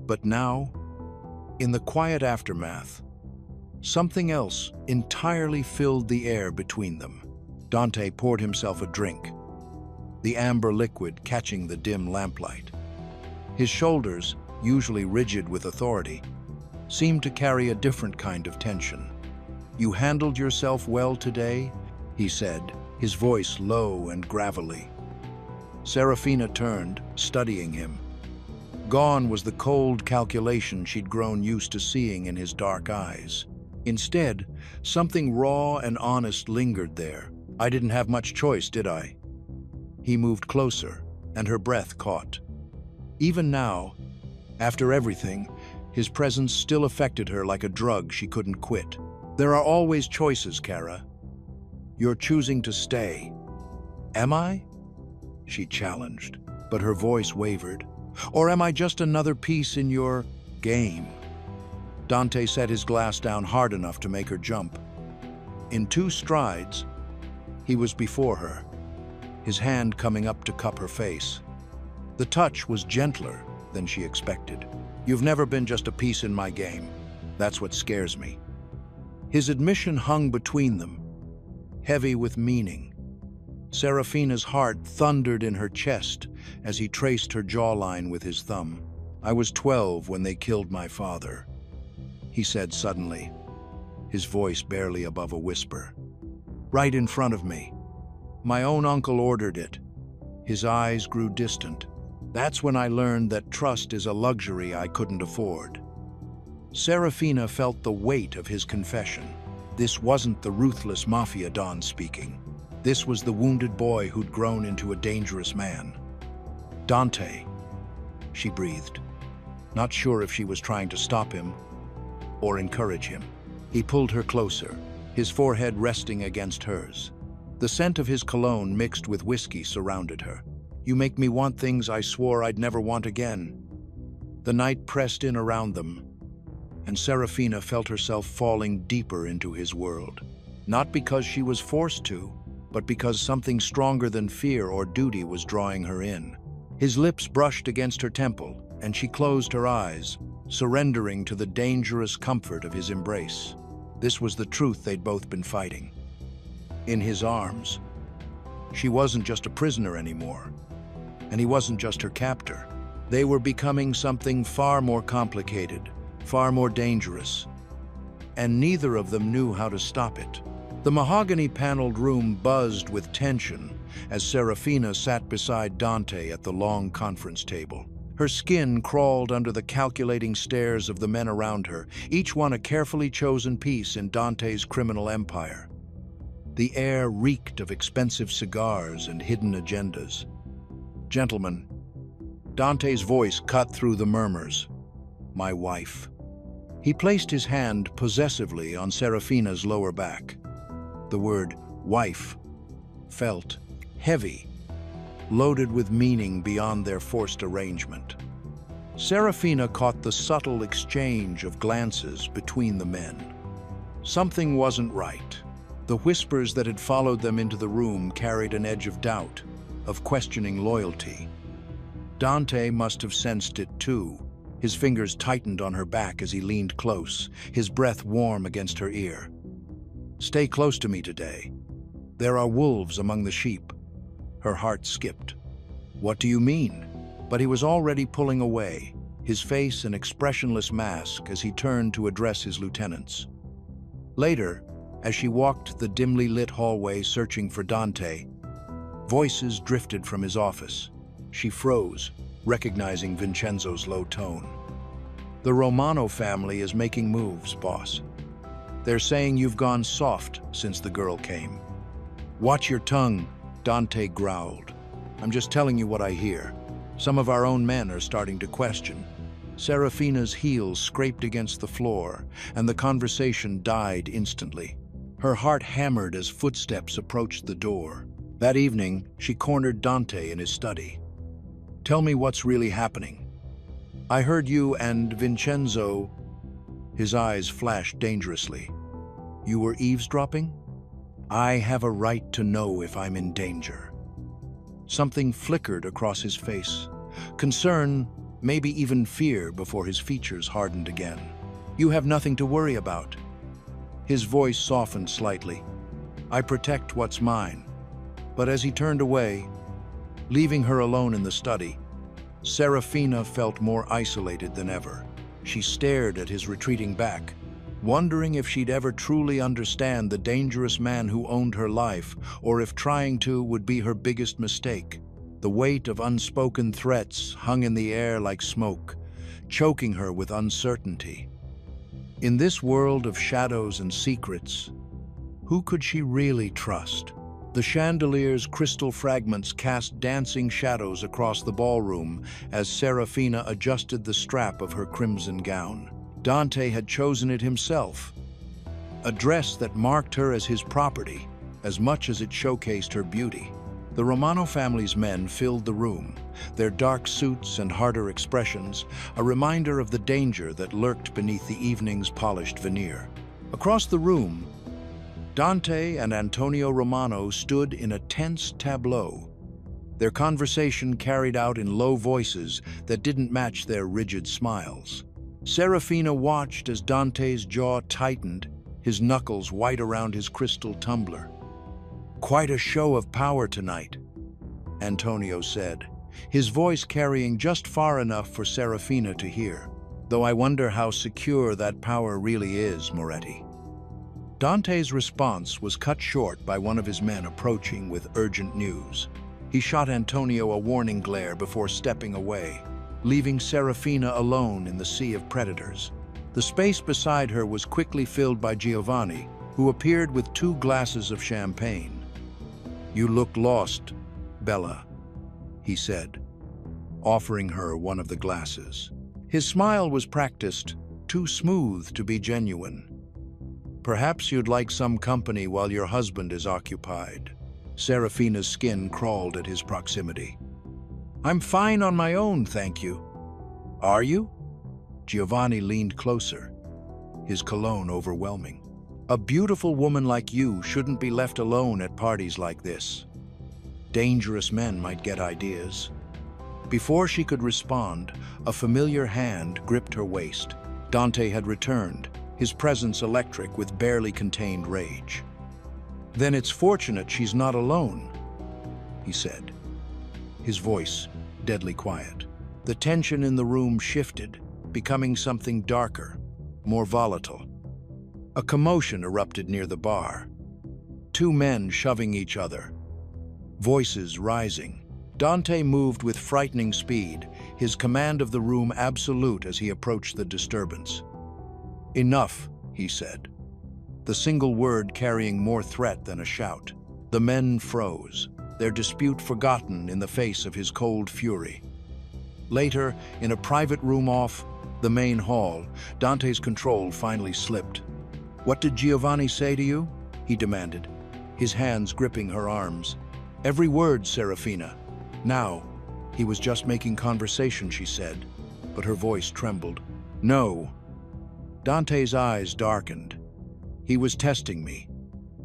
But now, in the quiet aftermath, something else entirely filled the air between them. Dante poured himself a drink, the amber liquid catching the dim lamplight. His shoulders, usually rigid with authority, seemed to carry a different kind of tension. "You handled yourself well today," he said, his voice low and gravelly. Serafina turned, studying him. Gone was the cold calculation she'd grown used to seeing in his dark eyes. Instead, something raw and honest lingered there. "I didn't have much choice, did I?" He moved closer, and her breath caught. Even now, after everything, his presence still affected her like a drug she couldn't quit. "There are always choices, Kara. You're choosing to stay." "Am I?" she challenged, but her voice wavered. "Or am I just another piece in your game?" Dante set his glass down hard enough to make her jump. In 2 strides, he was before her, his hand coming up to cup her face. The touch was gentler than she expected. "You've never been just a piece in my game. That's what scares me." His admission hung between them, heavy with meaning. Serafina's heart thundered in her chest as he traced her jawline with his thumb. "I was 12 when they killed my father," he said suddenly, his voice barely above a whisper. "Right in front of me. My own uncle ordered it." His eyes grew distant. "That's when I learned that trust is a luxury I couldn't afford." Serafina felt the weight of his confession. This wasn't the ruthless Mafia Don speaking. This was the wounded boy who'd grown into a dangerous man. "Dante," she breathed, not sure if she was trying to stop him or encourage him. He pulled her closer, his forehead resting against hers. The scent of his cologne mixed with whiskey surrounded her. "You make me want things I swore I'd never want again." The night pressed in around them, and Serafina felt herself falling deeper into his world. Not because she was forced to, but because something stronger than fear or duty was drawing her in. His lips brushed against her temple, and she closed her eyes, surrendering to the dangerous comfort of his embrace. This was the truth they'd both been fighting. In his arms, she wasn't just a prisoner anymore, and he wasn't just her captor. They were becoming something far more complicated, far more dangerous, and neither of them knew how to stop it. The mahogany-paneled room buzzed with tension as Serafina sat beside Dante at the long conference table. Her skin crawled under the calculating stares of the men around her, each one a carefully chosen piece in Dante's criminal empire. The air reeked of expensive cigars and hidden agendas. "Gentlemen," Dante's voice cut through the murmurs. "My wife." He placed his hand possessively on Serafina's lower back. The word wife felt heavy, loaded with meaning beyond their forced arrangement. Serafina caught the subtle exchange of glances between the men. Something wasn't right. The whispers that had followed them into the room carried an edge of doubt, of questioning loyalty. Dante must have sensed it too. His fingers tightened on her back as he leaned close, his breath warm against her ear. "Stay close to me today. There are wolves among the sheep." Her heart skipped. "What do you mean?" But he was already pulling away, his face an expressionless mask as he turned to address his lieutenants. Later, as she walked the dimly lit hallway searching for Dante, voices drifted from his office. She froze, recognizing Vincenzo's low tone. "The Romano family is making moves, boss." They're saying you've gone soft since the girl came. Watch your tongue, Dante growled. I'm just telling you what I hear. Some of our own men are starting to question. Serafina's heels scraped against the floor, and the conversation died instantly. Her heart hammered as footsteps approached the door. That evening, she cornered Dante in his study. Tell me what's really happening. I heard you and Vincenzo. His eyes flashed dangerously. You were eavesdropping? I have a right to know if I'm in danger. Something flickered across his face. Concern, maybe even fear, before his features hardened again. You have nothing to worry about. His voice softened slightly. I protect what's mine. But as he turned away, leaving her alone in the study, Serafina felt more isolated than ever. She stared at his retreating back, wondering if she'd ever truly understand the dangerous man who owned her life, or if trying to would be her biggest mistake. The weight of unspoken threats hung in the air like smoke, choking her with uncertainty. In this world of shadows and secrets, who could she really trust? The chandelier's crystal fragments cast dancing shadows across the ballroom as Serafina adjusted the strap of her crimson gown. Dante had chosen it himself, a dress that marked her as his property, as much as it showcased her beauty. The Romano family's men filled the room, their dark suits and harder expressions, a reminder of the danger that lurked beneath the evening's polished veneer. Across the room, Dante and Antonio Romano stood in a tense tableau, their conversation carried out in low voices that didn't match their rigid smiles. Serafina watched as Dante's jaw tightened, his knuckles white around his crystal tumbler. Quite a show of power tonight, Antonio said, his voice carrying just far enough for Serafina to hear. Though I wonder how secure that power really is, Moretti. Dante's response was cut short by one of his men approaching with urgent news. He shot Antonio a warning glare before stepping away, leaving Serafina alone in the sea of predators. The space beside her was quickly filled by Giovanni, who appeared with 2 glasses of champagne. You look lost, Bella, he said, offering her one of the glasses. His smile was practiced, too smooth to be genuine. Perhaps you'd like some company while your husband is occupied. Serafina's skin crawled at his proximity. I'm fine on my own, thank you. Are you? Giovanni leaned closer, his cologne overwhelming. A beautiful woman like you shouldn't be left alone at parties like this. Dangerous men might get ideas. Before she could respond, a familiar hand gripped her waist. Dante had returned, his presence electric with barely contained rage. Then it's fortunate she's not alone, he said, his voice deadly quiet. The tension in the room shifted, becoming something darker, more volatile. A commotion erupted near the bar. 2 men shoving each other, voices rising. Dante moved with frightening speed, his command of the room absolute as he approached the disturbance. Enough, he said, the single word carrying more threat than a shout. The men froze, their dispute forgotten in the face of his cold fury. Later, in a private room off the main hall, Dante's control finally slipped. What did Giovanni say to you? He demanded, his hands gripping her arms. Every word, Serafina. Now, he was just making conversation, she said, but her voice trembled. No. Dante's eyes darkened. He was testing me,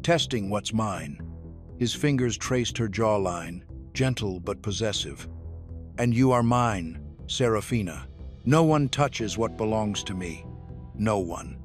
testing what's mine. His fingers traced her jawline, gentle but possessive. And you are mine, Serafina. No one touches what belongs to me. No one.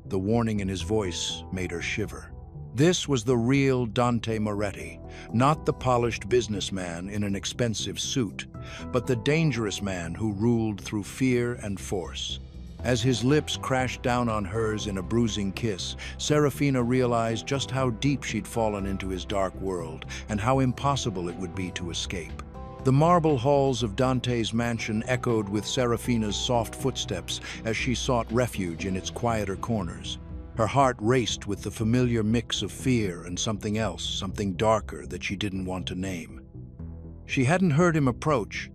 The warning in his voice made her shiver. This was the real Dante Moretti, not the polished businessman in an expensive suit, but the dangerous man who ruled through fear and force. As his lips crashed down on hers in a bruising kiss, Serafina realized just how deep she'd fallen into his dark world and how impossible it would be to escape. The marble halls of Dante's mansion echoed with Serafina's soft footsteps as she sought refuge in its quieter corners. Her heart raced with the familiar mix of fear and something else, something darker that she didn't want to name. She hadn't heard him approach,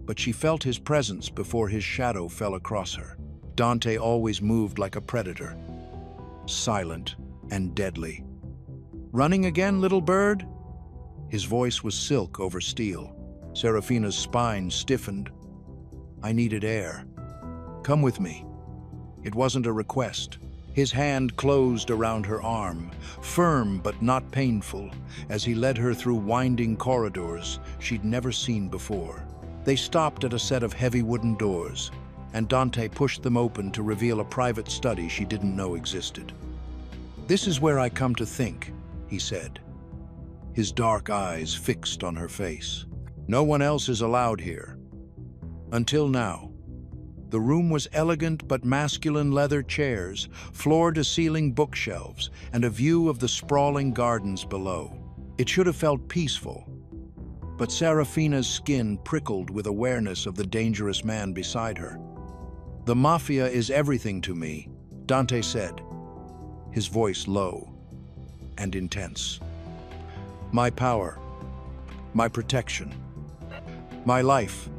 but she felt his presence before his shadow fell across her. Dante always moved like a predator, silent and deadly. "Running again, little bird?" His voice was silk over steel. Serafina's spine stiffened. "I needed air. Come with me." It wasn't a request. His hand closed around her arm, firm but not painful, as he led her through winding corridors she'd never seen before. They stopped at a set of heavy wooden doors, and Dante pushed them open to reveal a private study she didn't know existed. "This is where I come to think," he said, his dark eyes fixed on her face. "No one else is allowed here. Until now." The room was elegant but masculine leather chairs, floor-to-ceiling bookshelves, and a view of the sprawling gardens below. It should have felt peaceful, but Serafina's skin prickled with awareness of the dangerous man beside her. "The Mafia is everything to me," Dante said, his voice low and intense. "My power, my protection, my life."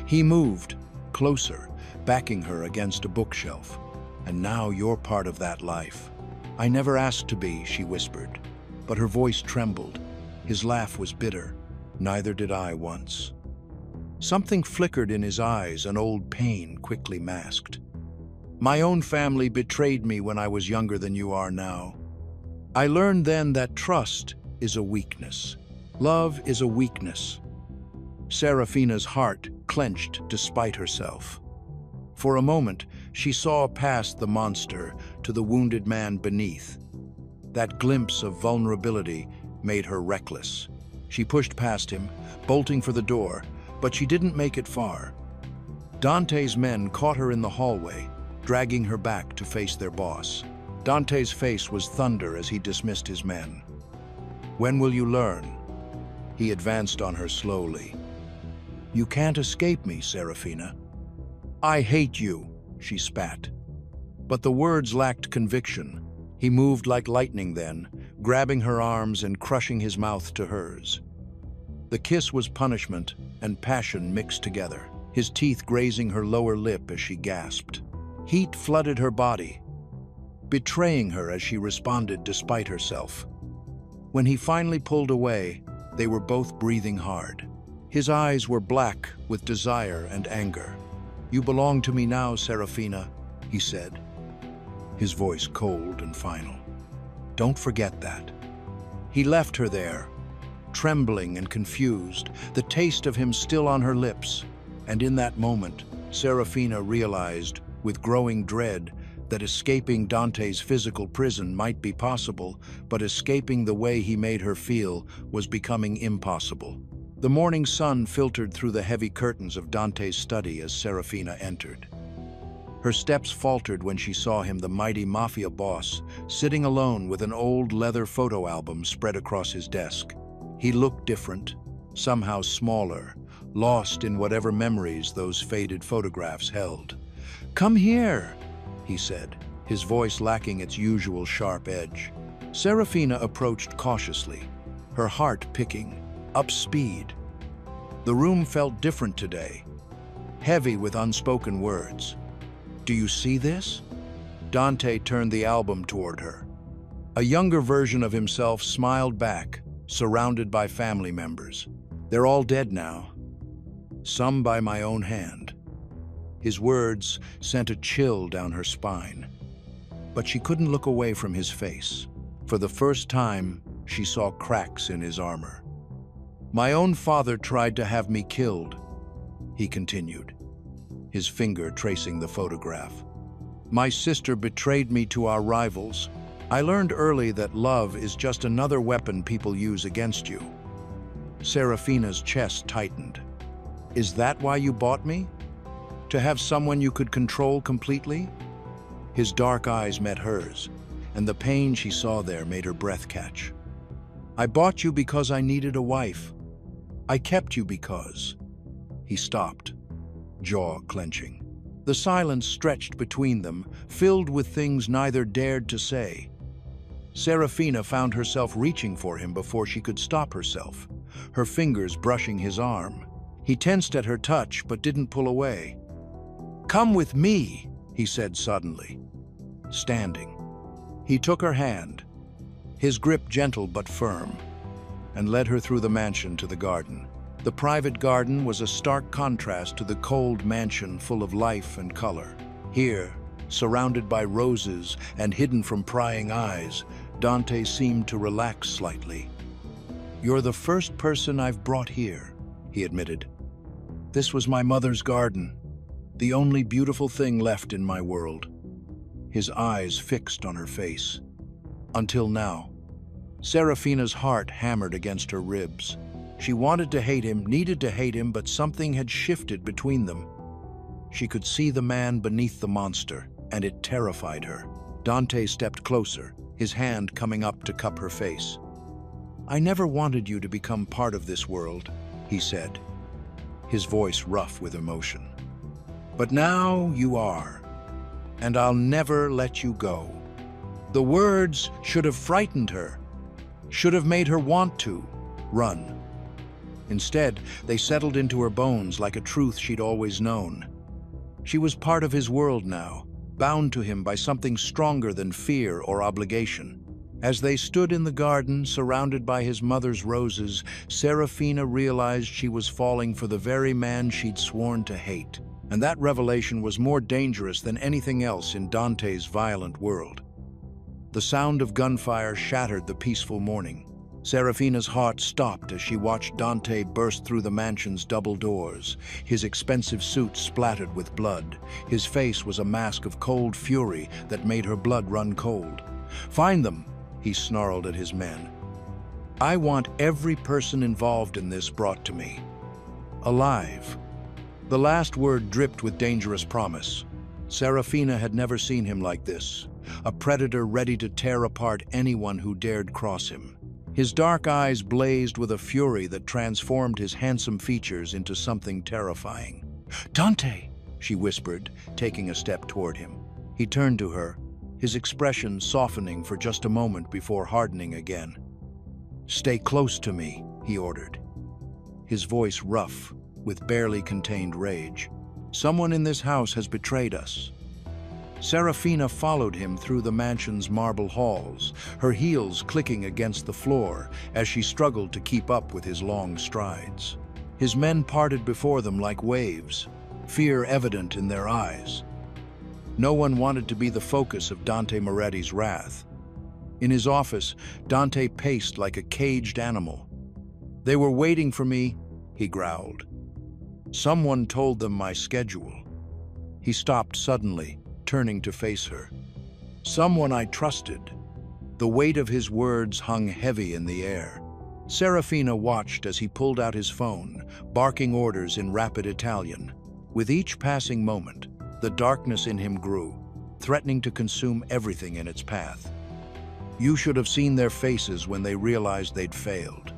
He moved closer, backing her against a bookshelf. "And now you're part of that life." "I never asked to be," she whispered, but her voice trembled. His laugh was bitter. "Neither did I once." Something flickered in his eyes, an old pain quickly masked. "My own family betrayed me when I was younger than you are now. I learned then that trust is a weakness. Love is a weakness." Serafina's heart clenched despite herself. For a moment, she saw past the monster to the wounded man beneath. That glimpse of vulnerability made her reckless. She pushed past him, bolting for the door, but she didn't make it far. Dante's men caught her in the hallway, dragging her back to face their boss. Dante's face was thunder as he dismissed his men. "When will you learn?" He advanced on her slowly. "You can't escape me, Serafina." "I hate you," she spat. But the words lacked conviction. He moved like lightning then, grabbing her arms and crushing his mouth to hers. The kiss was punishment and passion mixed together, his teeth grazing her lower lip as she gasped. Heat flooded her body, betraying her as she responded despite herself. When he finally pulled away, they were both breathing hard. His eyes were black with desire and anger. "You belong to me now, Serafina," he said, his voice cold and final. "Don't forget that." He left her there, trembling and confused, the taste of him still on her lips. And in that moment, Serafina realized, with growing dread, that escaping Dante's physical prison might be possible, but escaping the way he made her feel was becoming impossible. The morning sun filtered through the heavy curtains of Dante's study as Serafina entered. Her steps faltered when she saw him, the mighty Mafia boss, sitting alone with an old leather photo album spread across his desk. He looked different, somehow smaller, lost in whatever memories those faded photographs held. "Come here," he said, his voice lacking its usual sharp edge. Serafina approached cautiously, her heart picking up speed. The room felt different today, heavy with unspoken words. "Do you see this?" Dante turned the album toward her. A younger version of himself smiled back, surrounded by family members. "They're all dead now. Some by my own hand." His words sent a chill down her spine. But she couldn't look away from his face. For the first time, she saw cracks in his armor. "My own father tried to have me killed," he continued, his finger tracing the photograph. "My sister betrayed me to our rivals. I learned early that love is just another weapon people use against you." Serafina's chest tightened. "Is that why you bought me? To have someone you could control completely?" His dark eyes met hers, and the pain she saw there made her breath catch. "I bought you because I needed a wife. I kept you because..." He stopped, jaw clenching. The silence stretched between them, filled with things neither dared to say. Serafina found herself reaching for him before she could stop herself, her fingers brushing his arm. He tensed at her touch but didn't pull away. "Come with me," he said suddenly, standing. He took her hand, his grip gentle but firm, and led her through the mansion to the garden. The private garden was a stark contrast to the cold mansion full of life and color. Here, surrounded by roses and hidden from prying eyes, Dante seemed to relax slightly. "You're the first person I've brought here," he admitted. "This was my mother's garden, the only beautiful thing left in my world." His eyes fixed on her face. Until now. Serafina's heart hammered against her ribs. She wanted to hate him, needed to hate him, but something had shifted between them. She could see the man beneath the monster, and it terrified her. Dante stepped closer, his hand coming up to cup her face. "I never wanted you to become part of this world," he said, his voice rough with emotion. "But now you are, and I'll never let you go." The words should have frightened her, should have made her want to run. Instead, they settled into her bones like a truth she'd always known. She was part of his world now, bound to him by something stronger than fear or obligation. As they stood in the garden, surrounded by his mother's roses, Serafina realized she was falling for the very man she'd sworn to hate. And that revelation was more dangerous than anything else in Dante's violent world. The sound of gunfire shattered the peaceful morning. Serafina's heart stopped as she watched Dante burst through the mansion's double doors, his expensive suit splattered with blood. His face was a mask of cold fury that made her blood run cold. "Find them," he snarled at his men. "I want every person involved in this brought to me. Alive." The last word dripped with dangerous promise. Serafina had never seen him like this, a predator ready to tear apart anyone who dared cross him. His dark eyes blazed with a fury that transformed his handsome features into something terrifying. "Dante!" she whispered, taking a step toward him. He turned to her, his expression softening for just a moment before hardening again. "Stay close to me," he ordered, his voice rough with barely contained rage. "Someone in this house has betrayed us." Serafina followed him through the mansion's marble halls, her heels clicking against the floor as she struggled to keep up with his long strides. His men parted before them like waves, fear evident in their eyes. No one wanted to be the focus of Dante Moretti's wrath. In his office, Dante paced like a caged animal. "They were waiting for me," he growled. "Someone told them my schedule." He stopped suddenly, turning to face her. "Someone I trusted." The weight of his words hung heavy in the air. Serafina watched as he pulled out his phone, barking orders in rapid Italian. With each passing moment, the darkness in him grew, threatening to consume everything in its path. "You should have seen their faces when they realized they'd failed,"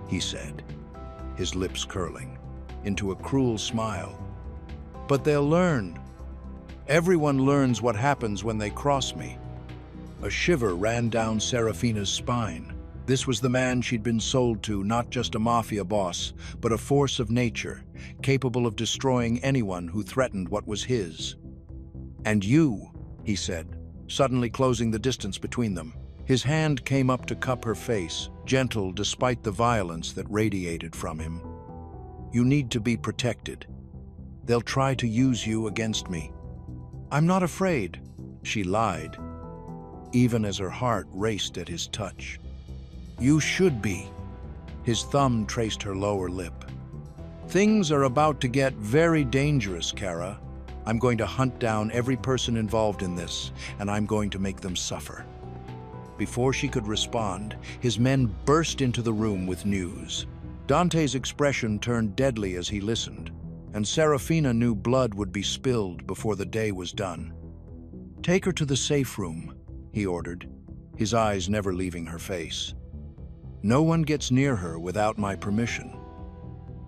he said, his lips curling into a cruel smile. "But they'll learn. Everyone learns what happens when they cross me." A shiver ran down Serafina's spine. This was the man she'd been sold to, not just a mafia boss, but a force of nature, capable of destroying anyone who threatened what was his. "And you," he said, suddenly closing the distance between them. His hand came up to cup her face, gentle despite the violence that radiated from him. "You need to be protected. They'll try to use you against me." "I'm not afraid," she lied, even as her heart raced at his touch. "You should be." His thumb traced her lower lip. "Things are about to get very dangerous, Kara. I'm going to hunt down every person involved in this, and I'm going to make them suffer." Before she could respond, his men burst into the room with news. Dante's expression turned deadly as he listened, and Serafina knew blood would be spilled before the day was done. "Take her to the safe room," he ordered, his eyes never leaving her face. "No one gets near her without my permission."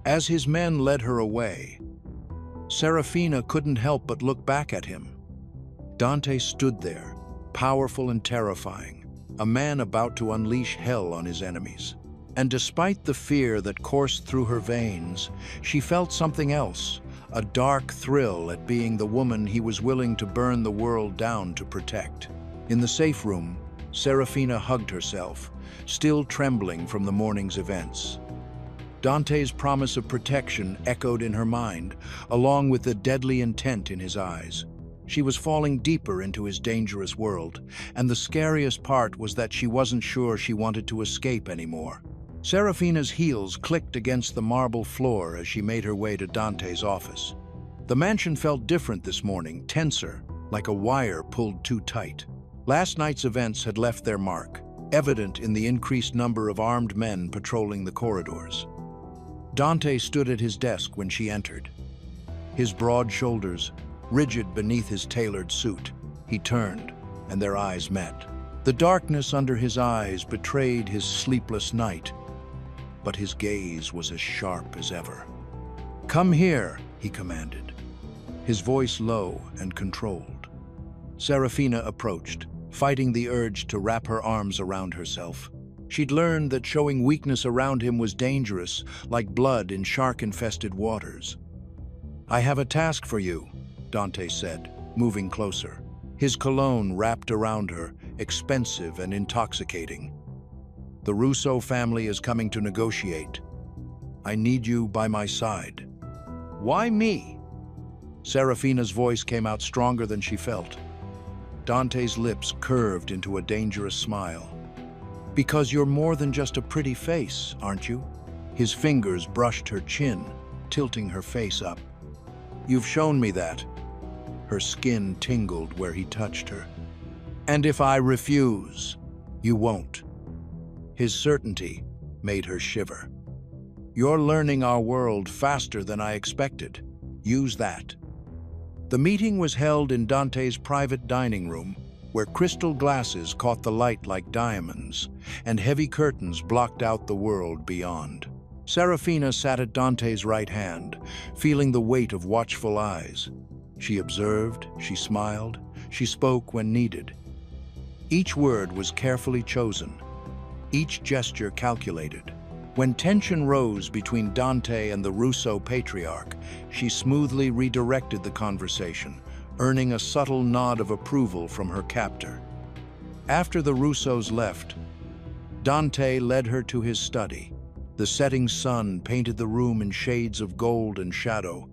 As his men led her away, Serafina couldn't help but look back at him. Dante stood there, powerful and terrifying, a man about to unleash hell on his enemies. And despite the fear that coursed through her veins, she felt something else, a dark thrill at being the woman he was willing to burn the world down to protect. In the safe room, Serafina hugged herself, still trembling from the morning's events. Dante's promise of protection echoed in her mind, along with the deadly intent in his eyes. She was falling deeper into his dangerous world, and the scariest part was that she wasn't sure she wanted to escape anymore. Serafina's heels clicked against the marble floor as she made her way to Dante's office. The mansion felt different this morning, tenser, like a wire pulled too tight. Last night's events had left their mark, evident in the increased number of armed men patrolling the corridors. Dante stood at his desk when she entered. His broad shoulders, rigid beneath his tailored suit, he turned, and their eyes met. The darkness under his eyes betrayed his sleepless night, but his gaze was as sharp as ever. "Come here," he commanded, his voice low and controlled. Serafina approached, fighting the urge to wrap her arms around herself. She'd learned that showing weakness around him was dangerous, like blood in shark-infested waters. "I have a task for you," Dante said, moving closer. His cologne wrapped around her, expensive and intoxicating. "The Russo family is coming to negotiate. I need you by my side." "Why me?" Serafina's voice came out stronger than she felt. Dante's lips curved into a dangerous smile. "Because you're more than just a pretty face, aren't you?" His fingers brushed her chin, tilting her face up. "You've shown me that." Her skin tingled where he touched her. "And if I refuse, you won't." His certainty made her shiver. "You're learning our world faster than I expected. Use that." The meeting was held in Dante's private dining room, where crystal glasses caught the light like diamonds, and heavy curtains blocked out the world beyond. Serafina sat at Dante's right hand, feeling the weight of watchful eyes. She observed, she smiled, she spoke when needed. Each word was carefully chosen, each gesture calculated. When tension rose between Dante and the Russo patriarch, she smoothly redirected the conversation, earning a subtle nod of approval from her captor. After the Russos left, Dante led her to his study. The setting sun painted the room in shades of gold and shadow,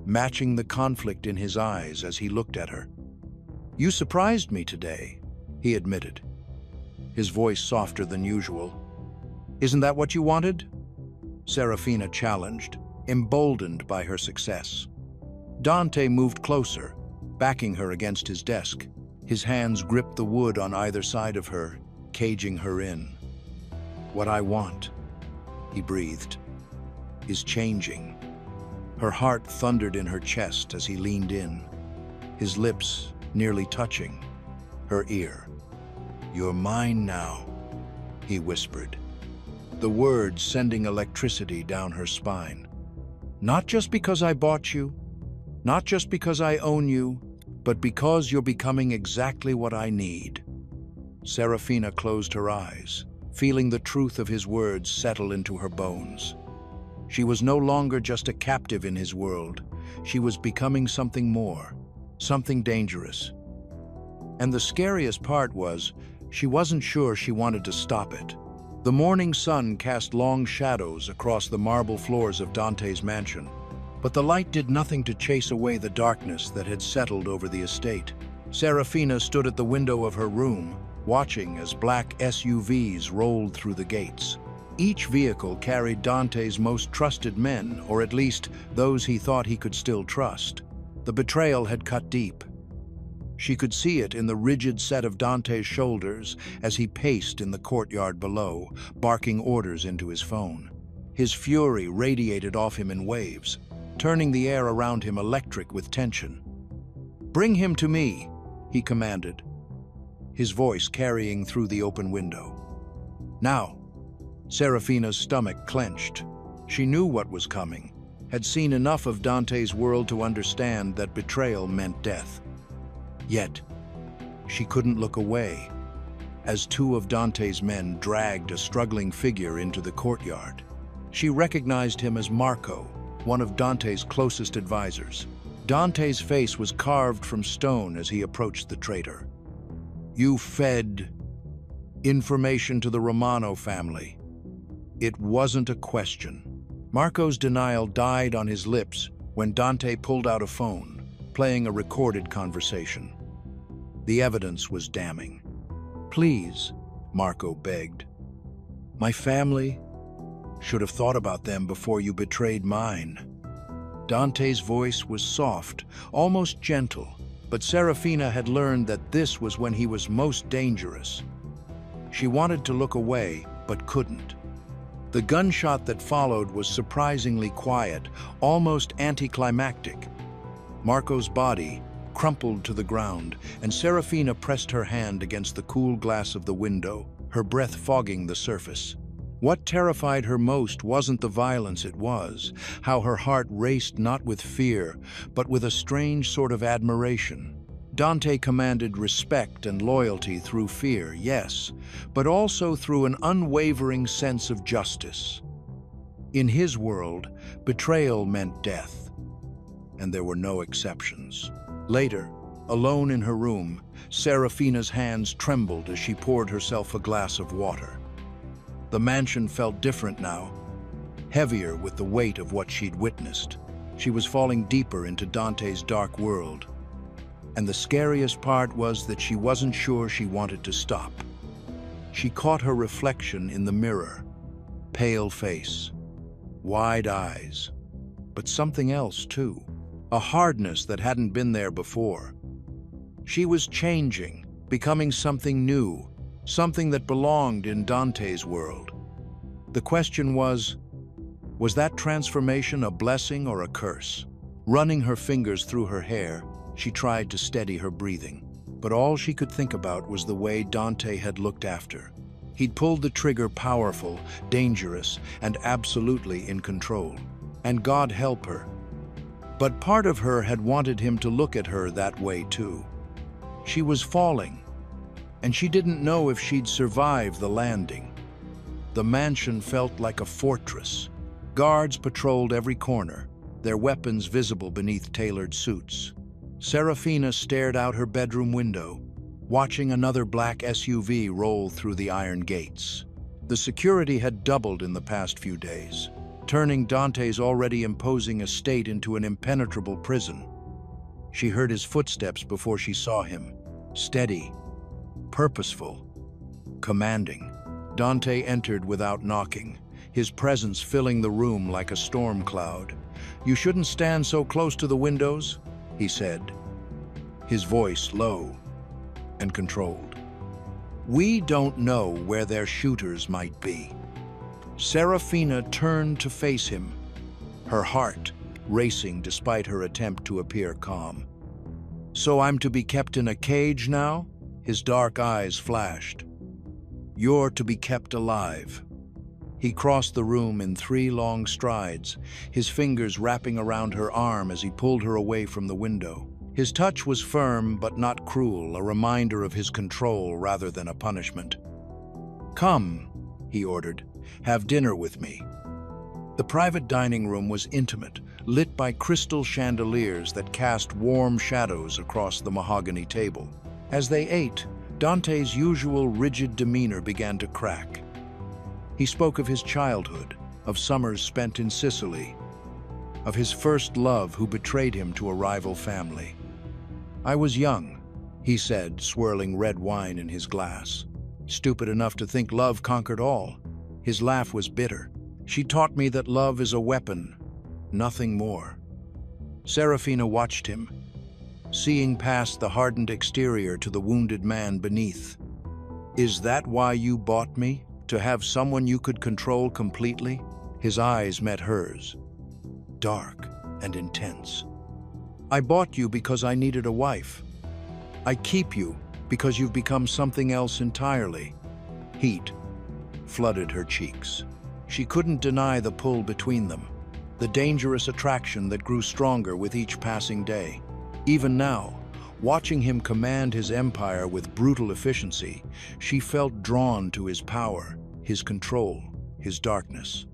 matching the conflict in his eyes as he looked at her. "You surprised me today," he admitted, his voice softer than usual. "Isn't that what you wanted?" Serafina challenged, emboldened by her success. Dante moved closer, backing her against his desk. His hands gripped the wood on either side of her, caging her in. "What I want," he breathed, "is changing." Her heart thundered in her chest as he leaned in, his lips nearly touching her ear. "You're mine now," he whispered, the words sending electricity down her spine. "Not just because I bought you, not just because I own you, but because you're becoming exactly what I need." Serafina closed her eyes, feeling the truth of his words settle into her bones. She was no longer just a captive in his world. She was becoming something more, something dangerous. And the scariest part was, she wasn't sure she wanted to stop it. The morning sun cast long shadows across the marble floors of Dante's mansion, but the light did nothing to chase away the darkness that had settled over the estate. Serafina stood at the window of her room, watching as black SUVs rolled through the gates. Each vehicle carried Dante's most trusted men, or at least those he thought he could still trust. The betrayal had cut deep. She could see it in the rigid set of Dante's shoulders as he paced in the courtyard below, barking orders into his phone. His fury radiated off him in waves, turning the air around him electric with tension. "Bring him to me," he commanded, his voice carrying through the open window. "Now." Serafina's stomach clenched. She knew what was coming. had seen enough of Dante's world to understand that betrayal meant death. Yet, she couldn't look away as two of Dante's men dragged a struggling figure into the courtyard. She recognized him as Marco, one of Dante's closest advisors. Dante's face was carved from stone as he approached the traitor. "You fed information to the Romano family." It wasn't a question. Marco's denial died on his lips when Dante pulled out a phone, playing a recorded conversation. The evidence was damning. "Please," Marco begged. "My family should have thought about them before you betrayed mine." Dante's voice was soft, almost gentle, but Serafina had learned that this was when he was most dangerous. She wanted to look away, but couldn't. The gunshot that followed was surprisingly quiet, almost anticlimactic. Marco's body crumpled to the ground, and Serafina pressed her hand against the cool glass of the window, her breath fogging the surface. What terrified her most wasn't the violence, it was how her heart raced not with fear, but with a strange sort of admiration. Dante commanded respect and loyalty through fear, yes, but also through an unwavering sense of justice. In his world, betrayal meant death, and there were no exceptions. Later, alone in her room, Serafina's hands trembled as she poured herself a glass of water. The mansion felt different now, heavier with the weight of what she'd witnessed. She was falling deeper into Dante's dark world. And the scariest part was that she wasn't sure she wanted to stop. She caught her reflection in the mirror. Pale face, wide eyes, but something else too. A hardness that hadn't been there before. She was changing, becoming something new, something that belonged in Dante's world. The question was that transformation a blessing or a curse? Running her fingers through her hair, she tried to steady her breathing, but all she could think about was the way Dante had looked after. He'd pulled the trigger powerful, dangerous, and absolutely in control. And God help her. But part of her had wanted him to look at her that way too. She was falling, and she didn't know if she'd survive the landing. The mansion felt like a fortress. Guards patrolled every corner, their weapons visible beneath tailored suits. Serafina stared out her bedroom window, watching another black SUV roll through the iron gates. The security had doubled in the past few days, turning Dante's already imposing estate into an impenetrable prison. She heard his footsteps before she saw him, steady, purposeful, commanding. Dante entered without knocking, his presence filling the room like a storm cloud. "You shouldn't stand so close to the windows," he said, his voice low and controlled. "We don't know where their shooters might be." Serafina turned to face him, her heart racing despite her attempt to appear calm. "So I'm to be kept in a cage now?" His dark eyes flashed. "You're to be kept alive." He crossed the room in 3 long strides, his fingers wrapping around her arm as he pulled her away from the window. His touch was firm but not cruel, a reminder of his control rather than a punishment. "Come," he ordered, "have dinner with me." The private dining room was intimate, lit by crystal chandeliers that cast warm shadows across the mahogany table. As they ate, Dante's usual rigid demeanor began to crack. He spoke of his childhood, of summers spent in Sicily, of his first love who betrayed him to a rival family. "I was young," he said, swirling red wine in his glass. "Stupid enough to think love conquered all." His laugh was bitter. "She taught me that love is a weapon, nothing more." Serafina watched him, seeing past the hardened exterior to the wounded man beneath. "Is that why you bought me? To have someone you could control completely?" His eyes met hers, dark and intense. "I bought you because I needed a wife. I keep you because you've become something else entirely." Heat flooded her cheeks. She couldn't deny the pull between them. the dangerous attraction that grew stronger with each passing day. Even now, watching him command his empire with brutal efficiency, she felt drawn to his power, his control, his darkness.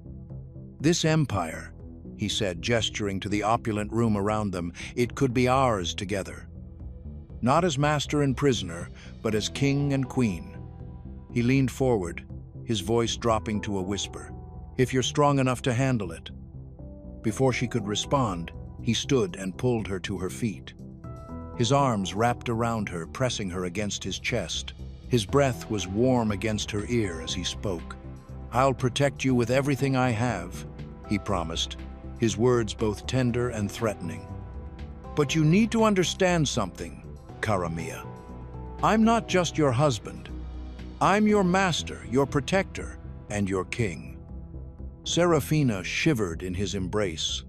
"This empire," he said, gesturing to the opulent room around them, "it could be ours together. Not as master and prisoner, but as king and queen." He leaned forward, his voice dropping to a whisper. "If you're strong enough to handle it." Before she could respond, he stood and pulled her to her feet. His arms wrapped around her, pressing her against his chest. His breath was warm against her ear as he spoke. "I'll protect you with everything I have," he promised, his words both tender and threatening. "But you need to understand something, cara mia. I'm not just your husband. I'm your master, your protector, and your king." Serafina shivered in his embrace,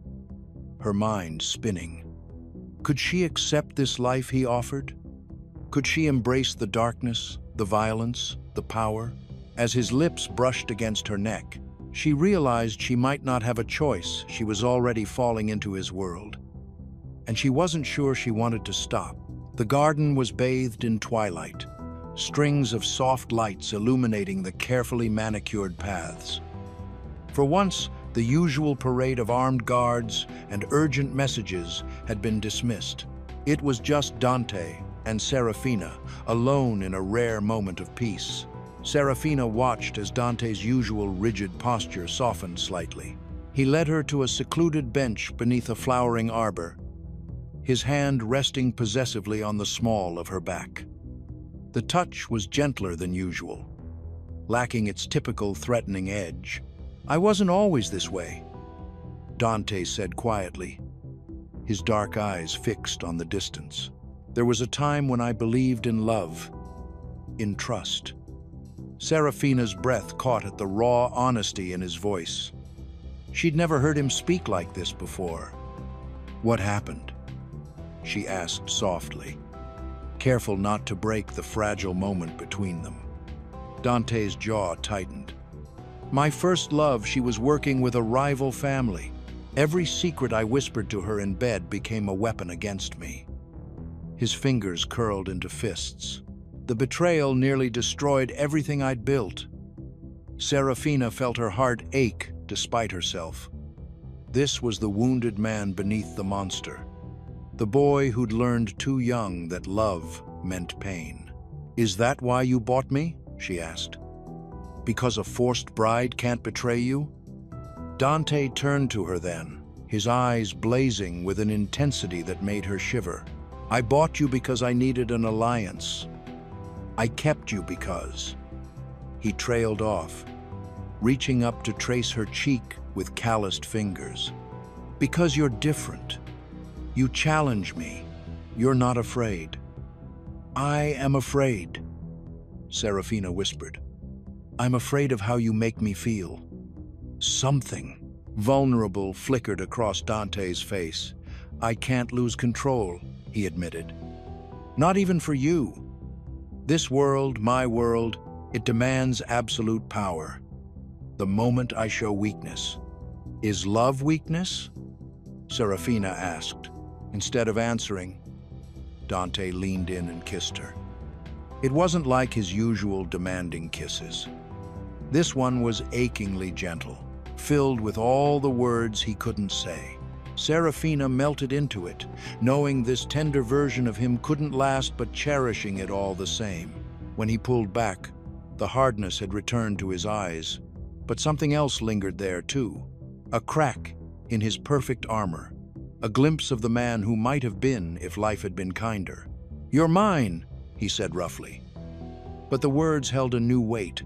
her mind spinning. Could she accept this life he offered? Could she embrace the darkness, the violence, the power? As his lips brushed against her neck, she realized she might not have a choice. She was already falling into his world. And she wasn't sure she wanted to stop. The garden was bathed in twilight, strings of soft lights illuminating the carefully manicured paths. For once, the usual parade of armed guards and urgent messages had been dismissed. It was just Dante and Serafina, alone in a rare moment of peace. Serafina watched as Dante's usual rigid posture softened slightly. He led her to a secluded bench beneath a flowering arbor, his hand resting possessively on the small of her back. The touch was gentler than usual, lacking its typical threatening edge. "I wasn't always this way," Dante said quietly, his dark eyes fixed on the distance. "There was a time when I believed in love, in trust." Serafina's breath caught at the raw honesty in his voice. She'd never heard him speak like this before. "What happened?" she asked softly, careful not to break the fragile moment between them. Dante's jaw tightened. "My first love, she was working with a rival family. Every secret I whispered to her in bed became a weapon against me." His fingers curled into fists. "The betrayal nearly destroyed everything I'd built." Serafina felt her heart ache despite herself. This was the wounded man beneath the monster, the boy who'd learned too young that love meant pain. "Is that why you bought me?" she asked. "Because a forced bride can't betray you?" Dante turned to her then, his eyes blazing with an intensity that made her shiver. "I bought you because I needed an alliance. I kept you because..." He trailed off, reaching up to trace her cheek with calloused fingers. "Because you're different. You challenge me. You're not afraid." "I am afraid," Serafina whispered. "I'm afraid of how you make me feel." Something vulnerable flickered across Dante's face. "I can't lose control," he admitted. "Not even for you. This world, my world, it demands absolute power. The moment I show weakness." "Is love weakness?" Serafina asked. Instead of answering, Dante leaned in and kissed her. It wasn't like his usual demanding kisses. This one was achingly gentle, filled with all the words he couldn't say. Serafina melted into it, knowing this tender version of him couldn't last, but cherishing it all the same. When he pulled back, the hardness had returned to his eyes, but something else lingered there too. A crack in his perfect armor, a glimpse of the man who might have been if life had been kinder. "You're mine," he said roughly. But the words held a new weight.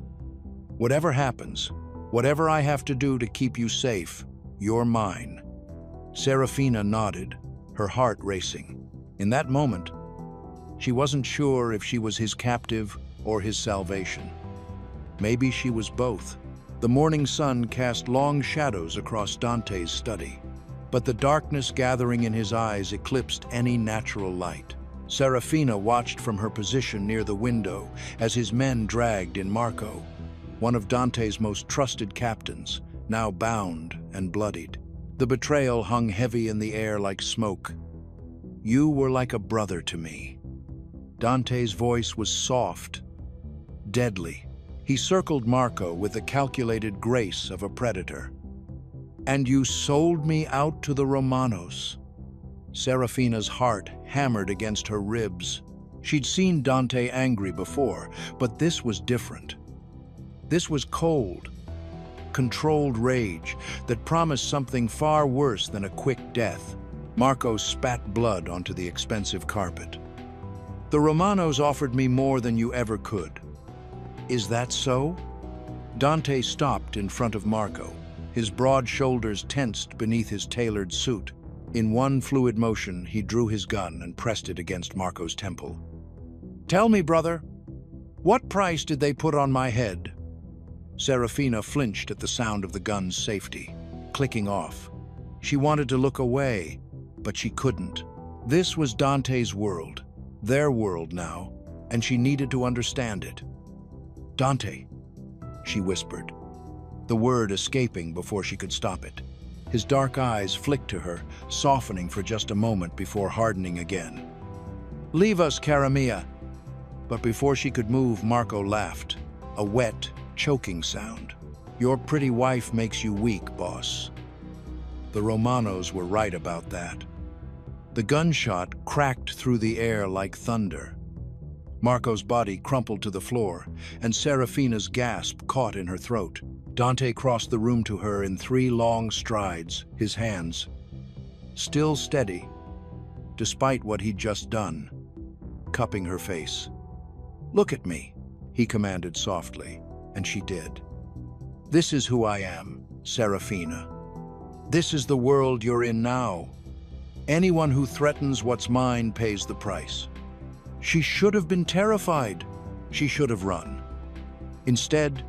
"Whatever happens, whatever I have to do to keep you safe, you're mine." Serafina nodded, her heart racing. In that moment, she wasn't sure if she was his captive or his salvation. Maybe she was both. The morning sun cast long shadows across Dante's study, but the darkness gathering in his eyes eclipsed any natural light. Serafina watched from her position near the window as his men dragged in Marco, one of Dante's most trusted captains, now bound and bloodied. The betrayal hung heavy in the air like smoke. You were like a brother to me. Dante's voice was soft, deadly. He circled Marco with the calculated grace of a predator. And you sold me out to the Romanos. Serafina's heart hammered against her ribs. She'd seen Dante angry before, but this was different. This was cold, controlled rage that promised something far worse than a quick death. Marco spat blood onto the expensive carpet. The Romanos offered me more than you ever could. Is that so? Dante stopped in front of Marco, his broad shoulders tensed beneath his tailored suit. In one fluid motion, he drew his gun and pressed it against Marco's temple. Tell me, brother, what price did they put on my head? Serafina flinched at the sound of the gun's safety, clicking off. She wanted to look away, but she couldn't. This was Dante's world, their world now, and she needed to understand it. Dante, she whispered, the word escaping before she could stop it. His dark eyes flicked to her, softening for just a moment before hardening again. Leave us, cara mia. But before she could move, Marco laughed, a wet, choking sound. Your pretty wife makes you weak, boss. The Romanos were right about that. The gunshot cracked through the air like thunder. Marco's body crumpled to the floor, and Serafina's gasp caught in her throat. Dante crossed the room to her in 3 long strides, his hands still steady, despite what he'd just done, cupping her face. Look at me, he commanded softly, and she did. This is who I am, Serafina. This is the world you're in now. Anyone who threatens what's mine pays the price. She should have been terrified. She should have run. Instead,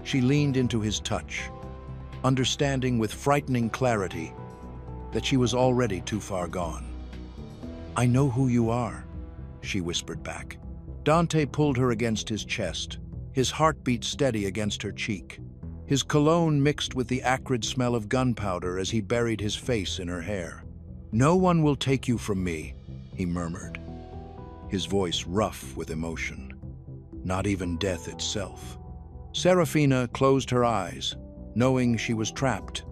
she leaned into his touch, understanding with frightening clarity that she was already too far gone. I know who you are, she whispered back. Dante pulled her against his chest, his heartbeat steady against her cheek. His cologne mixed with the acrid smell of gunpowder as he buried his face in her hair. No one will take you from me, he murmured, his voice rough with emotion. Not even death itself. Serafina closed her eyes, knowing she was trapped,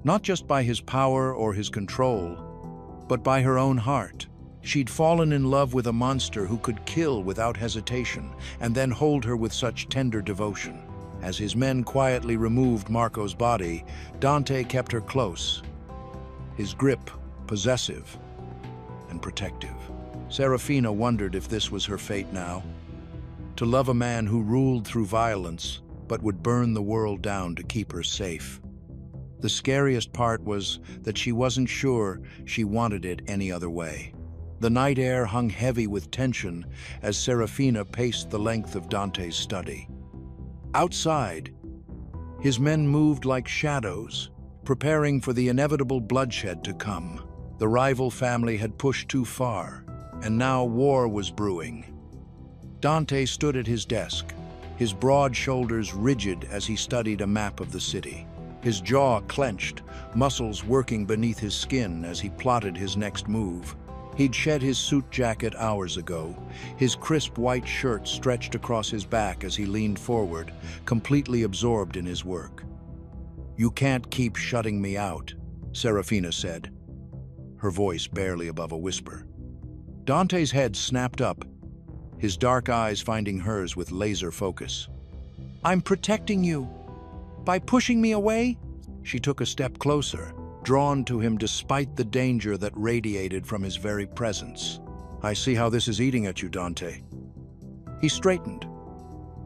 not just by his power or his control, but by her own heart. She'd fallen in love with a monster who could kill without hesitation and then hold her with such tender devotion. As his men quietly removed Marco's body, Dante kept her close, his grip possessive and protective. Serafina wondered if this was her fate now. To love a man who ruled through violence, but would burn the world down to keep her safe. The scariest part was that she wasn't sure she wanted it any other way. The night air hung heavy with tension as Serafina paced the length of Dante's study. Outside, his men moved like shadows, preparing for the inevitable bloodshed to come. The rival family had pushed too far, and now war was brewing. Dante stood at his desk, his broad shoulders rigid as he studied a map of the city. His jaw clenched, muscles working beneath his skin as he plotted his next move. He'd shed his suit jacket hours ago, his crisp white shirt stretched across his back as he leaned forward, completely absorbed in his work. You can't keep shutting me out, Serafina said, her voice barely above a whisper. Dante's head snapped up, his dark eyes finding hers with laser focus. I'm protecting you. By pushing me away? She took a step closer, drawn to him despite the danger that radiated from his very presence. I see how this is eating at you, Dante. He straightened,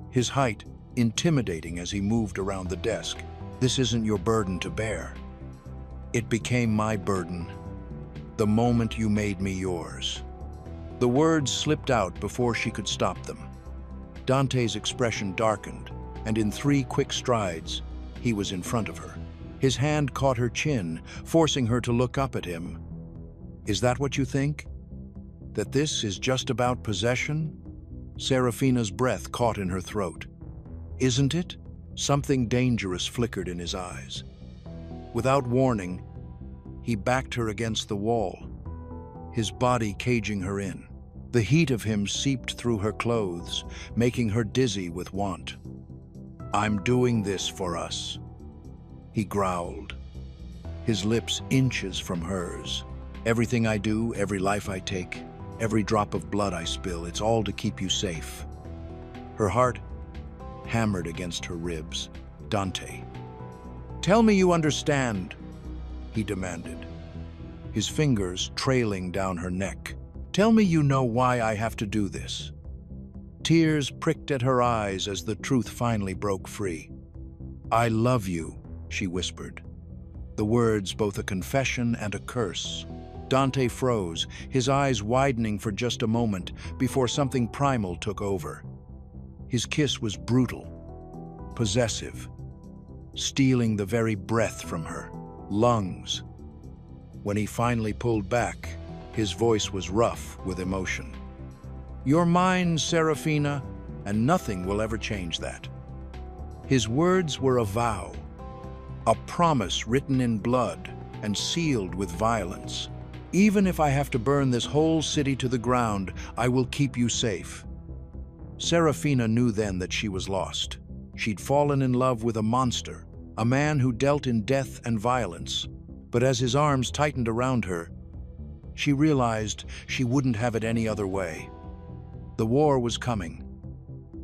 his height intimidating as he moved around the desk. This isn't your burden to bear. It became my burden the moment you made me yours. The words slipped out before she could stop them. Dante's expression darkened, and in 3 quick strides, he was in front of her. His hand caught her chin, forcing her to look up at him. Is that what you think? That this is just about possession? Serafina's breath caught in her throat. Isn't it? Something dangerous flickered in his eyes. Without warning, He backed her against the wall, his body caging her in. The heat of him seeped through her clothes, making her dizzy with want. "I'm doing this for us," he growled, his lips inches from hers. "Everything I do, every life I take, every drop of blood I spill, it's all to keep you safe." Her heart hammered against her ribs. "Dante, tell me you understand," he demanded, his fingers trailing down her neck. "Tell me you know why I have to do this." Tears pricked at her eyes as the truth finally broke free. "I love you," she whispered, the words both a confession and a curse. Dante froze, his eyes widening for just a moment before something primal took over. His kiss was brutal, possessive, stealing the very breath from her lungs. When he finally pulled back, his voice was rough with emotion. "You're mine, Serafina, and nothing will ever change that." His words were a vow, a promise written in blood and sealed with violence. "Even if I have to burn this whole city to the ground, I will keep you safe." Serafina knew then that she was lost. She'd fallen in love with a monster, a man who dealt in death and violence. But as his arms tightened around her, she realized she wouldn't have it any other way. The war was coming,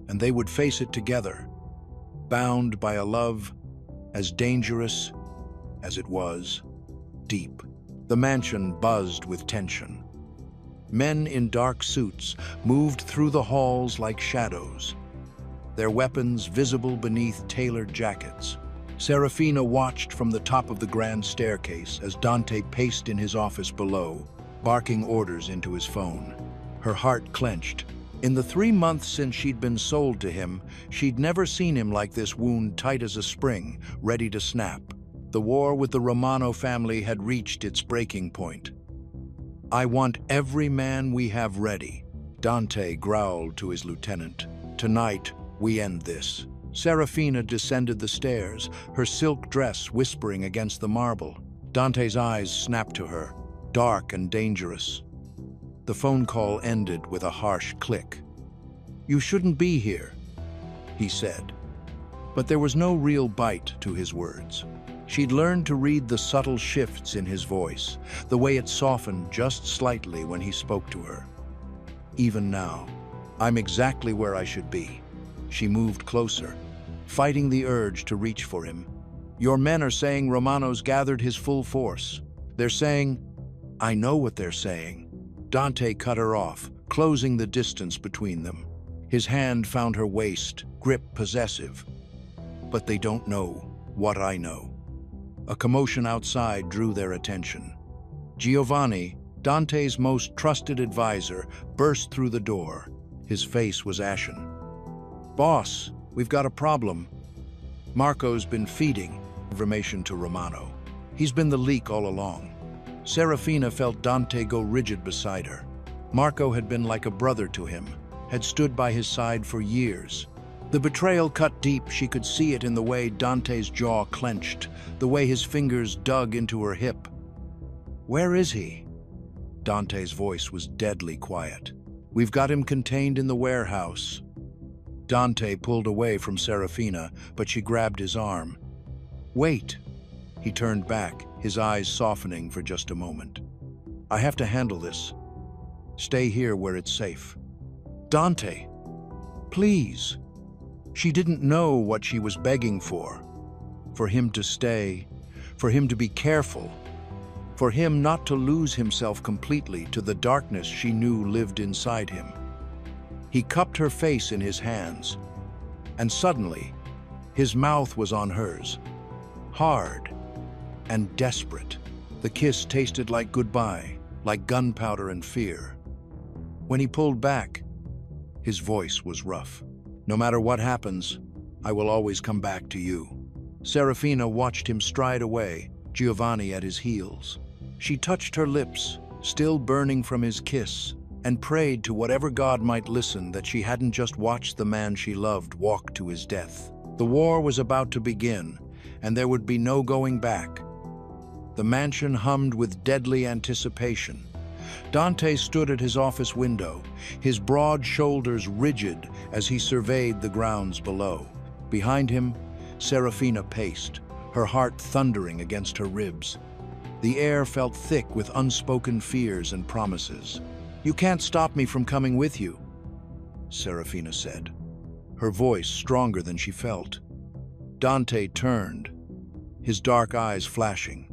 and they would face it together, bound by a love as dangerous as it was deep. The mansion buzzed with tension. Men in dark suits moved through the halls like shadows, their weapons visible beneath tailored jackets. Serafina watched from the top of the grand staircase as Dante paced in his office below, barking orders into his phone. Her heart clenched. In the 3 months since she'd been sold to him, she'd never seen him like this, wound tight as a spring, ready to snap. The war with the Romano family had reached its breaking point. "I want every man we have ready," Dante growled to his lieutenant. "Tonight, we end this." Serafina descended the stairs, her silk dress whispering against the marble. Dante's eyes snapped to her, dark and dangerous. The phone call ended with a harsh click. "You shouldn't be here," he said. But there was no real bite to his words. She'd learned to read the subtle shifts in his voice, the way it softened just slightly when he spoke to her. "Even now, I'm exactly where I should be." She moved closer, fighting the urge to reach for him. "Your men are saying Romano's gathered his full force. They're saying—" "I know what they're saying." Dante cut her off, closing the distance between them. His hand found her waist, grip possessive. "But they don't know what I know." A commotion outside drew their attention. Giovanni, Dante's most trusted advisor, burst through the door. His face was ashen. "Boss, we've got a problem. Marco's been feeding information to Romano. He's been the leak all along." Serafina felt Dante go rigid beside her. Marco had been like a brother to him, had stood by his side for years. The betrayal cut deep. She could see it in the way Dante's jaw clenched, the way his fingers dug into her hip. "Where is he?" Dante's voice was deadly quiet. "We've got him contained in the warehouse." Dante pulled away from Serafina, but she grabbed his arm. "Wait." He turned back, his eyes softening for just a moment. "I have to handle this. Stay here where it's safe." "Dante, please." She didn't know what she was begging for. For him to stay, for him to be careful, for him not to lose himself completely to the darkness she knew lived inside him. He cupped her face in his hands, and suddenly, his mouth was on hers, hard and desperate. The kiss tasted like goodbye, like gunpowder and fear. When he pulled back, his voice was rough. "No matter what happens, I will always come back to you." Serafina watched him stride away, Giovanni at his heels. She touched her lips, still burning from his kiss, and prayed to whatever god might listen that she hadn't just watched the man she loved walk to his death. The war was about to begin, and there would be no going back. The mansion hummed with deadly anticipation. Dante stood at his office window, his broad shoulders rigid as he surveyed the grounds below. Behind him, Serafina paced, her heart thundering against her ribs. The air felt thick with unspoken fears and promises. "You can't stop me from coming with you," Serafina said, her voice stronger than she felt. Dante turned, his dark eyes flashing.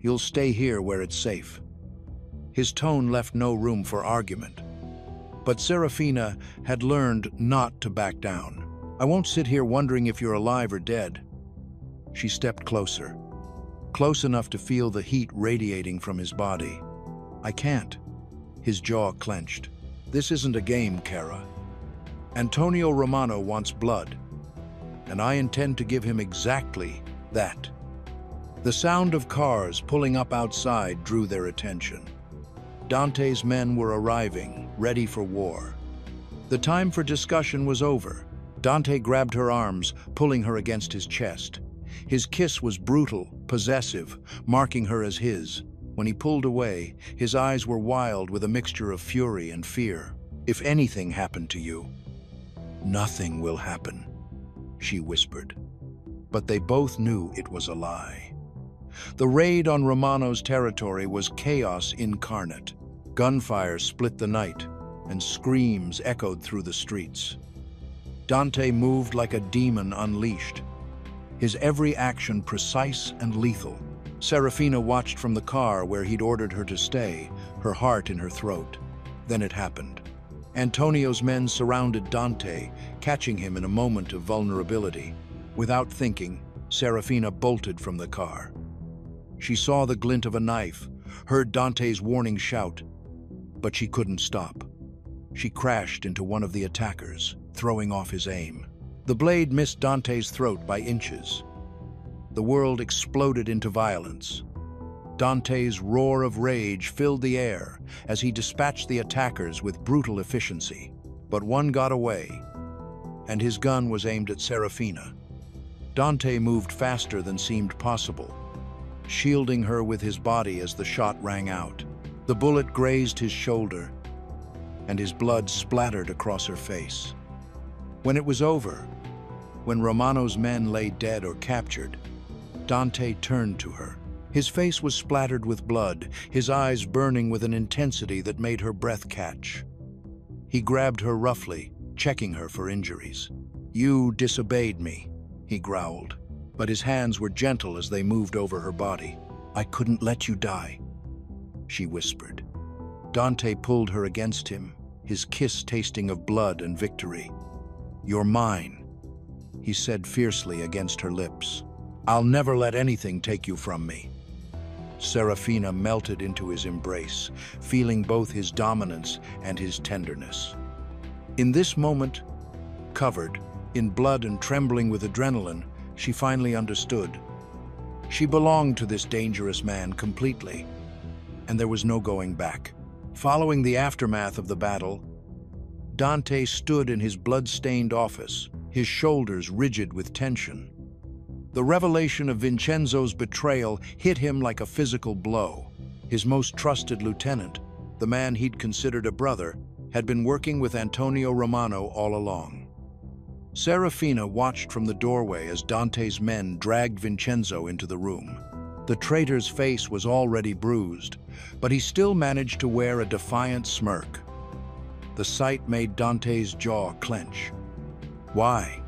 "You'll stay here where it's safe." His tone left no room for argument. But Serafina had learned not to back down. "I won't sit here wondering if you're alive or dead." She stepped closer, close enough to feel the heat radiating from his body. "I can't." His jaw clenched. "This isn't a game, Kara. Antonio Romano wants blood, and I intend to give him exactly that." The sound of cars pulling up outside drew their attention. Dante's men were arriving, ready for war. The time for discussion was over. Dante grabbed her arms, pulling her against his chest. His kiss was brutal, possessive, marking her as his. When he pulled away, his eyes were wild with a mixture of fury and fear. "If anything happened to you, nothing will happen," she whispered. But they both knew it was a lie. The raid on Romano's territory was chaos incarnate. Gunfire split the night, and screams echoed through the streets. Dante moved like a demon unleashed, his every action precise and lethal. Serafina watched from the car where he'd ordered her to stay, her heart in her throat. Then it happened. Antonio's men surrounded Dante, catching him in a moment of vulnerability. Without thinking, Serafina bolted from the car. She saw the glint of a knife, heard Dante's warning shout, but she couldn't stop. She crashed into one of the attackers, throwing off his aim. The blade missed Dante's throat by inches. The world exploded into violence. Dante's roar of rage filled the air as he dispatched the attackers with brutal efficiency. But one got away, and his gun was aimed at Serafina. Dante moved faster than seemed possible, shielding her with his body as the shot rang out. The bullet grazed his shoulder, and his blood splattered across her face. When it was over, when Romano's men lay dead or captured, Dante turned to her. His face was splattered with blood, his eyes burning with an intensity that made her breath catch. He grabbed her roughly, checking her for injuries. "You disobeyed me," he growled, but his hands were gentle as they moved over her body. "I couldn't let you die," she whispered. Dante pulled her against him, his kiss tasting of blood and victory. "You're mine," he said fiercely against her lips. "I'll never let anything take you from me." Serafina melted into his embrace, feeling both his dominance and his tenderness. In this moment, covered in blood and trembling with adrenaline, she finally understood. She belonged to this dangerous man completely, and there was no going back. Following the aftermath of the battle, Dante stood in his blood-stained office, his shoulders rigid with tension. The revelation of Vincenzo's betrayal hit him like a physical blow. His most trusted lieutenant, the man he'd considered a brother, had been working with Antonio Romano all along. Serafina watched from the doorway as Dante's men dragged Vincenzo into the room. The traitor's face was already bruised, but he still managed to wear a defiant smirk. The sight made Dante's jaw clench. "Why?"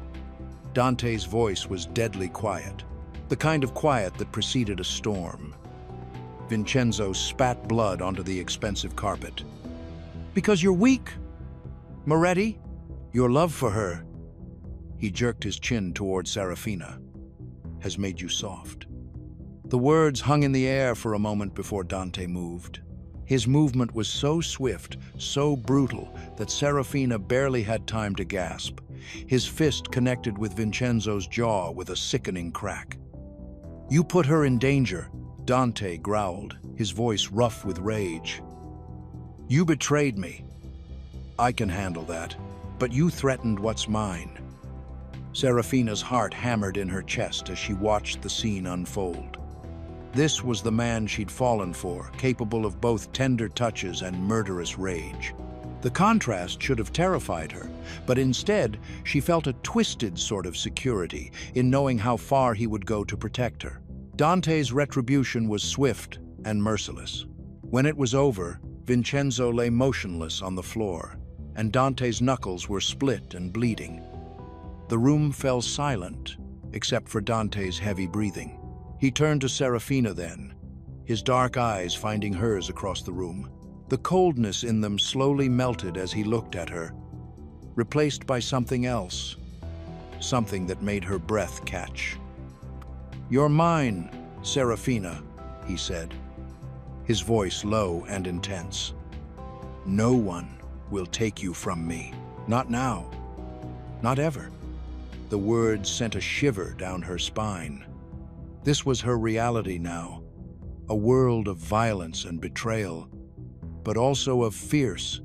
Dante's voice was deadly quiet, the kind of quiet that preceded a storm. Vincenzo spat blood onto the expensive carpet. "Because you're weak, Moretti. Your love for her," he jerked his chin toward Serafina, "has made you soft." The words hung in the air for a moment before Dante moved. His movement was so swift, so brutal, that Serafina barely had time to gasp. His fist connected with Vincenzo's jaw with a sickening crack. "You put her in danger," Dante growled, his voice rough with rage. "You betrayed me. I can handle that, but you threatened what's mine." Serafina's heart hammered in her chest as she watched the scene unfold. This was the man she'd fallen for, capable of both tender touches and murderous rage. The contrast should have terrified her, but instead she felt a twisted sort of security in knowing how far he would go to protect her. Dante's retribution was swift and merciless. When it was over, Vincenzo lay motionless on the floor, and Dante's knuckles were split and bleeding. The room fell silent, except for Dante's heavy breathing. He turned to Serafina then, his dark eyes finding hers across the room. The coldness in them slowly melted as he looked at her, replaced by something else, something that made her breath catch. "You're mine, Serafina," he said, his voice low and intense. "No one will take you from me. Not now. Not ever." The words sent a shiver down her spine. This was her reality now, a world of violence and betrayal, but also of fierce,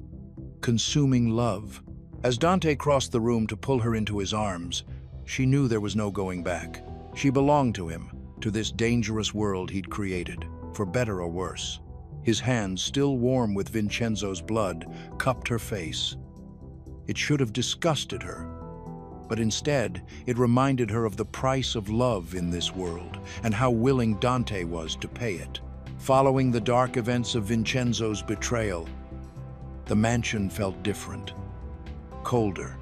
consuming love. As Dante crossed the room to pull her into his arms, she knew there was no going back. She belonged to him, to this dangerous world he'd created, for better or worse. His hands, still warm with Vincenzo's blood, cupped her face. It should have disgusted her, but instead it reminded her of the price of love in this world and how willing Dante was to pay it. Following the dark events of Vincenzo's betrayal, the mansion felt different, colder,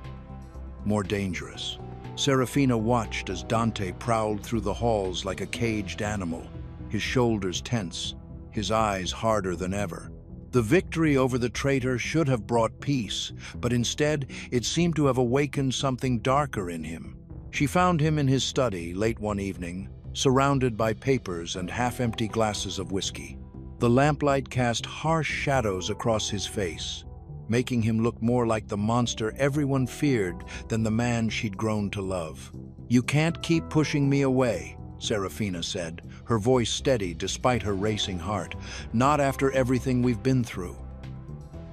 more dangerous. Serafina watched as Dante prowled through the halls like a caged animal, his shoulders tense, his eyes harder than ever. The victory over the traitor should have brought peace, but instead it seemed to have awakened something darker in him. She found him in his study late one evening, surrounded by papers and half-empty glasses of whiskey. The lamplight cast harsh shadows across his face, making him look more like the monster everyone feared than the man she'd grown to love. "You can't keep pushing me away," Serafina said, her voice steady despite her racing heart. "Not after everything we've been through."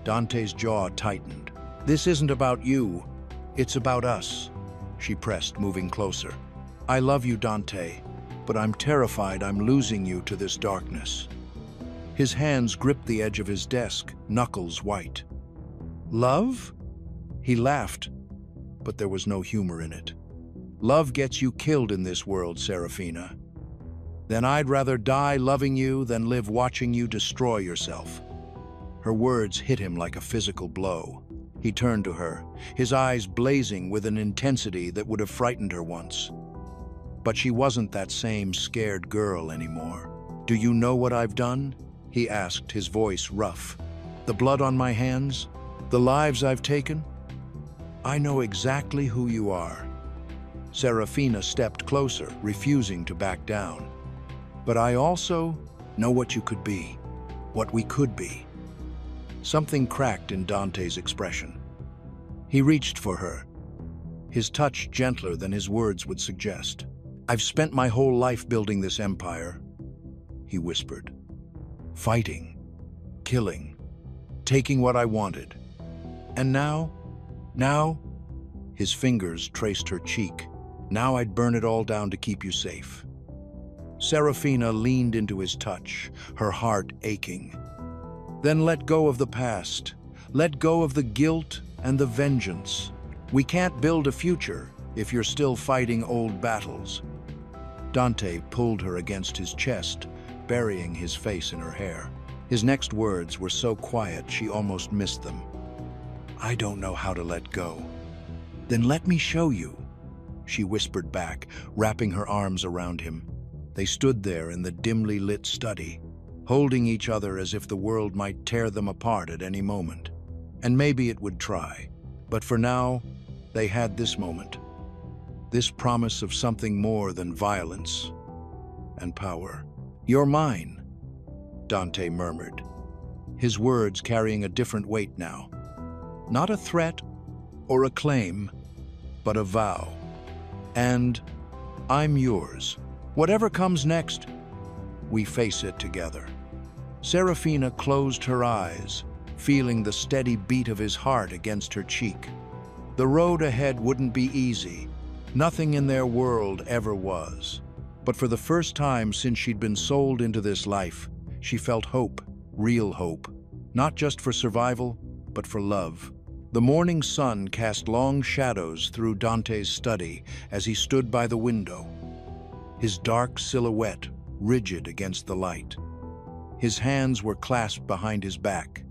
Dante's jaw tightened. "This isn't about you, it's about us," she pressed, moving closer. "I love you, Dante, but I'm terrified I'm losing you to this darkness." His hands gripped the edge of his desk, knuckles white. "Love?" He laughed, but there was no humor in it. "Love gets you killed in this world, Serafina. Then I'd rather die loving you than live watching you destroy yourself." Her words hit him like a physical blow. He turned to her, his eyes blazing with an intensity that would have frightened her once. But she wasn't that same scared girl anymore. "Do you know what I've done?" he asked, his voice rough. "The blood on my hands? The lives I've taken? I know exactly who you are." Serafina stepped closer, refusing to back down. "But I also know what you could be, what we could be." Something cracked in Dante's expression. He reached for her, his touch gentler than his words would suggest. "I've spent my whole life building this empire," he whispered. "Fighting, killing, taking what I wanted. And now, his fingers traced her cheek. "Now I'd burn it all down to keep you safe." Serafina leaned into his touch, her heart aching. "Then let go of the past. Let go of the guilt and the vengeance. We can't build a future if you're still fighting old battles." Dante pulled her against his chest, burying his face in her hair. His next words were so quiet she almost missed them. "I don't know how to let go." "Then let me show you," she whispered back, wrapping her arms around him. They stood there in the dimly lit study, holding each other as if the world might tear them apart at any moment. And maybe it would try. But for now, they had this moment. This promise of something more than violence and power. "You're mine," Dante murmured, his words carrying a different weight now. Not a threat or a claim, but a vow. "And I'm yours. Whatever comes next, we face it together." Serafina closed her eyes, feeling the steady beat of his heart against her cheek. The road ahead wouldn't be easy. Nothing in their world ever was. But for the first time since she'd been sold into this life, she felt hope, real hope. Not just for survival, but for love. The morning sun cast long shadows through Dante's study as he stood by the window, his dark silhouette rigid against the light. His hands were clasped behind his back,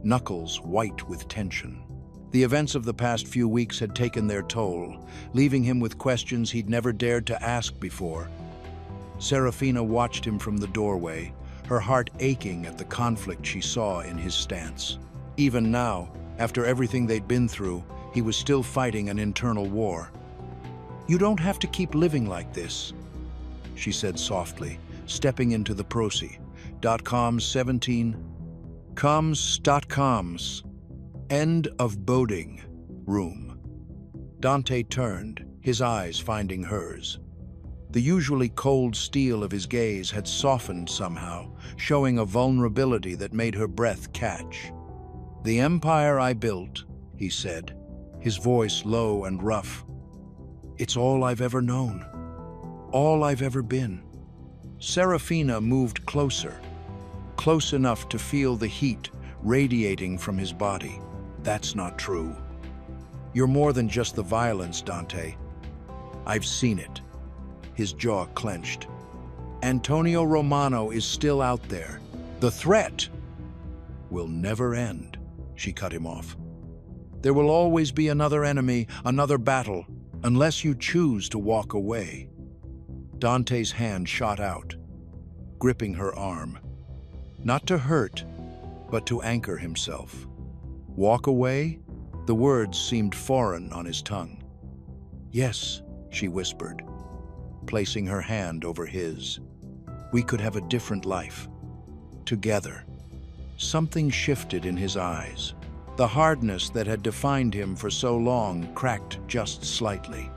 knuckles white with tension. The events of the past few weeks had taken their toll, leaving him with questions he'd never dared to ask before. Serafina watched him from the doorway, her heart aching at the conflict she saw in his stance. Even now, after everything they'd been through, he was still fighting an internal war. "You don't have to keep living like this," she said softly, stepping into the Procy.com's 17 coms.com's end of boding room. Dante turned, his eyes finding hers. The usually cold steel of his gaze had softened somehow, showing a vulnerability that made her breath catch. "The empire I built," he said, his voice low and rough. "It's all I've ever known, all I've ever been." Serafina moved closer, close enough to feel the heat radiating from his body. "That's not true. You're more than just the violence, Dante. I've seen it." His jaw clenched. "Antonio Romano is still out there. The threat will never end," she cut him off. "There will always be another enemy, another battle, unless you choose to walk away." Dante's hand shot out, gripping her arm. Not to hurt, but to anchor himself. Walk away? The words seemed foreign on his tongue. "Yes," she whispered, placing her hand over his. "We could have a different life. Together." Something shifted in his eyes. The hardness that had defined him for so long cracked just slightly.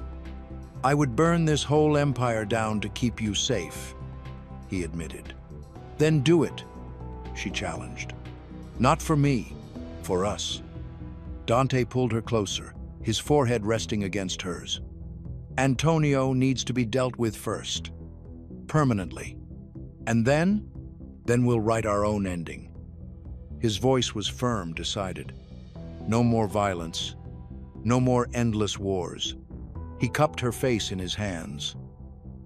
"I would burn this whole empire down to keep you safe," he admitted. "Then do it," she challenged. "Not for me, for us." Dante pulled her closer, his forehead resting against hers. "Antonio needs to be dealt with first, permanently. And then we'll write our own ending." His voice was firm, decided. No more violence, no more endless wars. He cupped her face in his hands.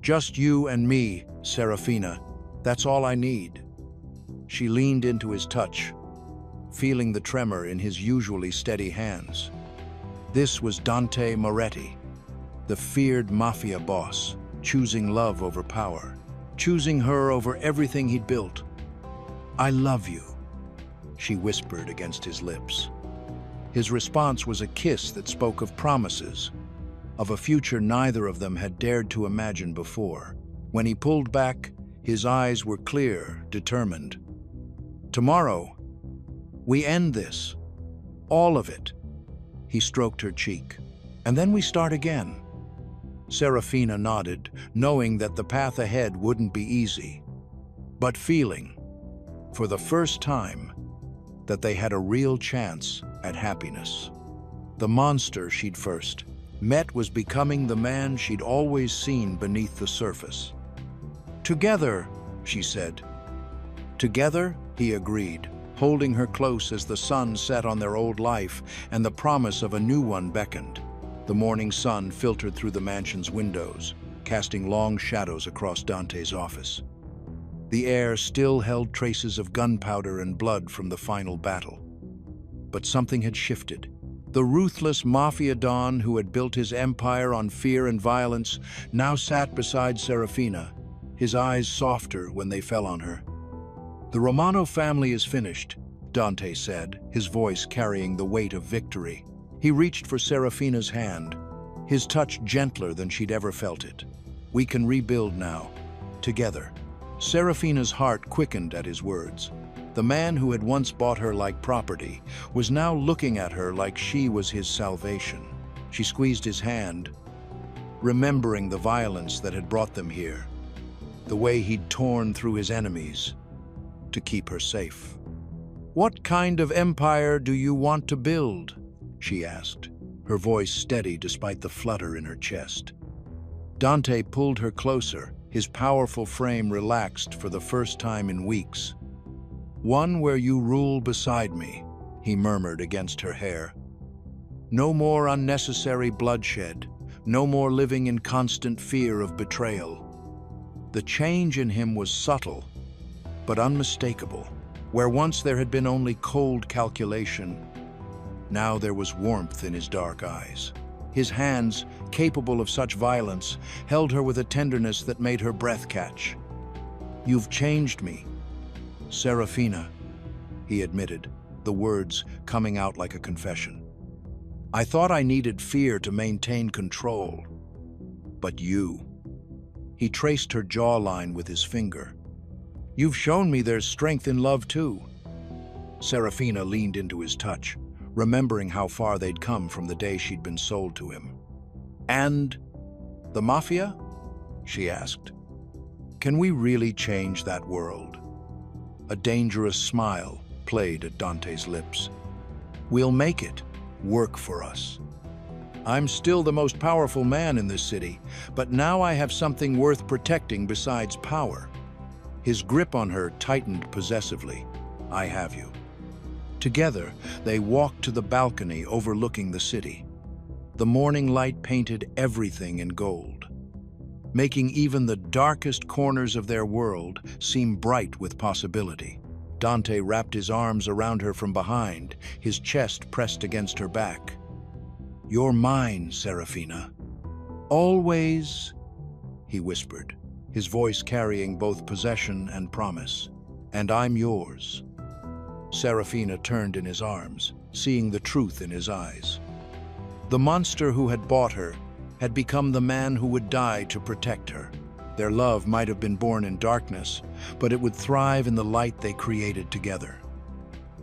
"Just you and me, Serafina. That's all I need." She leaned into his touch, feeling the tremor in his usually steady hands. This was Dante Moretti, the feared Mafia boss, choosing love over power, choosing her over everything he'd built. "I love you," she whispered against his lips. His response was a kiss that spoke of promises, of a future neither of them had dared to imagine before. When he pulled back, his eyes were clear, determined. "Tomorrow, we end this. All of it." He stroked her cheek. "And then we start again." Serafina nodded, knowing that the path ahead wouldn't be easy, but feeling, for the first time, that they had a real chance at happiness. The monster she'd first met was becoming the man she'd always seen beneath the surface. "Together," she said. "Together," he agreed, holding her close as the sun set on their old life and the promise of a new one beckoned. The morning sun filtered through the mansion's windows, casting long shadows across Dante's office. The air still held traces of gunpowder and blood from the final battle. But something had shifted. The ruthless Mafia Don who had built his empire on fear and violence now sat beside Serafina, his eyes softer when they fell on her. "The Romano family is finished," Dante said, his voice carrying the weight of victory. He reached for Serafina's hand, his touch gentler than she'd ever felt it. "We can rebuild now, together." Serafina's heart quickened at his words. The man who had once bought her like property was now looking at her like she was his salvation. She squeezed his hand, remembering the violence that had brought them here, the way he'd torn through his enemies to keep her safe. "What kind of empire do you want to build?" she asked, her voice steady despite the flutter in her chest. Dante pulled her closer, His powerful frame relaxed for the first time in weeks. "One where you rule beside me," he murmured against her hair. "No more unnecessary bloodshed, no more living in constant fear of betrayal." The change in him was subtle, but unmistakable. Where once there had been only cold calculation, now there was warmth in his dark eyes. His hands, capable of such violence, held her with a tenderness that made her breath catch. "You've changed me, Serafina," he admitted, the words coming out like a confession. "I thought I needed fear to maintain control. But you..." He traced her jawline with his finger. "You've shown me there's strength in love too." Serafina leaned into his touch, remembering how far they'd come from the day she'd been sold to him. "And the Mafia?" she asked. "Can we really change that world?" A dangerous smile played at Dante's lips. "We'll make it work for us. I'm still the most powerful man in this city, but now I have something worth protecting besides power." His grip on her tightened possessively. "I have you." Together, they walked to the balcony overlooking the city. The morning light painted everything in gold, making even the darkest corners of their world seem bright with possibility. Dante wrapped his arms around her from behind, his chest pressed against her back. "You're mine, Serafina. Always," he whispered, his voice carrying both possession and promise. "And I'm yours." Serafina turned in his arms, seeing the truth in his eyes. The monster who had bought her had become the man who would die to protect her. Their love might have been born in darkness, but it would thrive in the light they created together.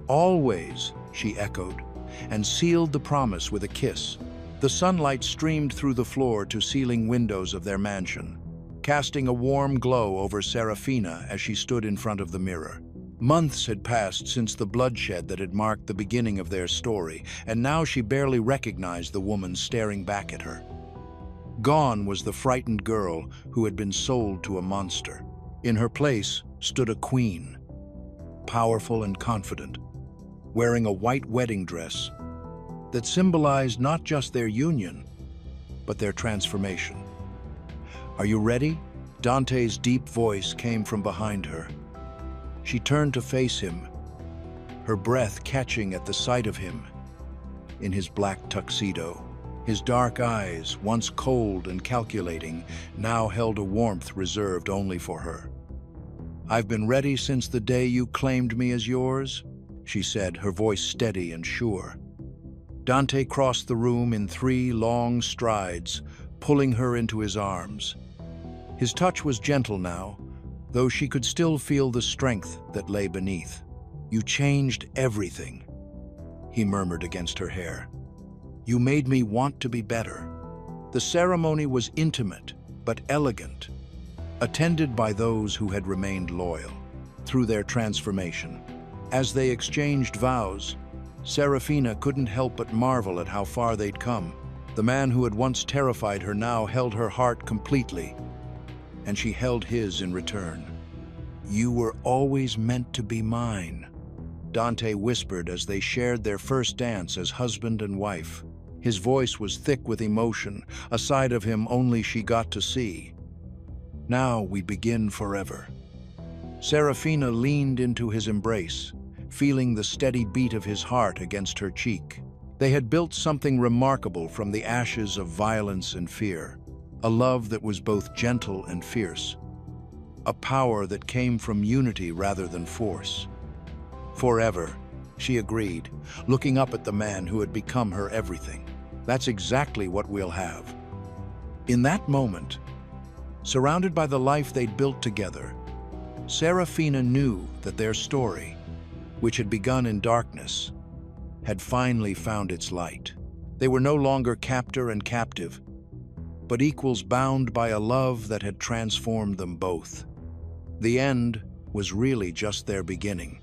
"Always," she echoed, and sealed the promise with a kiss. The sunlight streamed through the floor to ceiling windows of their mansion, casting a warm glow over Serafina as she stood in front of the mirror. Months had passed since the bloodshed that had marked the beginning of their story, and now she barely recognized the woman staring back at her. Gone was the frightened girl who had been sold to a monster. In her place stood a queen, powerful and confident, wearing a white wedding dress that symbolized not just their union, but their transformation. "Are you ready?" Dante's deep voice came from behind her. She turned to face him, her breath catching at the sight of him in his black tuxedo. His dark eyes, once cold and calculating, now held a warmth reserved only for her. "I've been ready since the day you claimed me as yours," she said, her voice steady and sure. Dante crossed the room in 3 long strides, pulling her into his arms. His touch was gentle now, though she could still feel the strength that lay beneath. "You changed everything," he murmured against her hair. "You made me want to be better." The ceremony was intimate, but elegant, attended by those who had remained loyal through their transformation. As they exchanged vows, Serafina couldn't help but marvel at how far they'd come. The man who had once terrified her now held her heart completely, and she held his in return. "You were always meant to be mine," Dante whispered as they shared their first dance as husband and wife. His voice was thick with emotion, a side of him only she got to see. "Now we begin forever." Serafina leaned into his embrace, feeling the steady beat of his heart against her cheek. They had built something remarkable from the ashes of violence and fear. A love that was both gentle and fierce. A power that came from unity rather than force. "Forever," she agreed, looking up at the man who had become her everything. "That's exactly what we'll have." In that moment, surrounded by the life they'd built together, Serafina knew that their story, which had begun in darkness, had finally found its light. They were no longer captor and captive, but equals bound by a love that had transformed them both. The end was really just their beginning.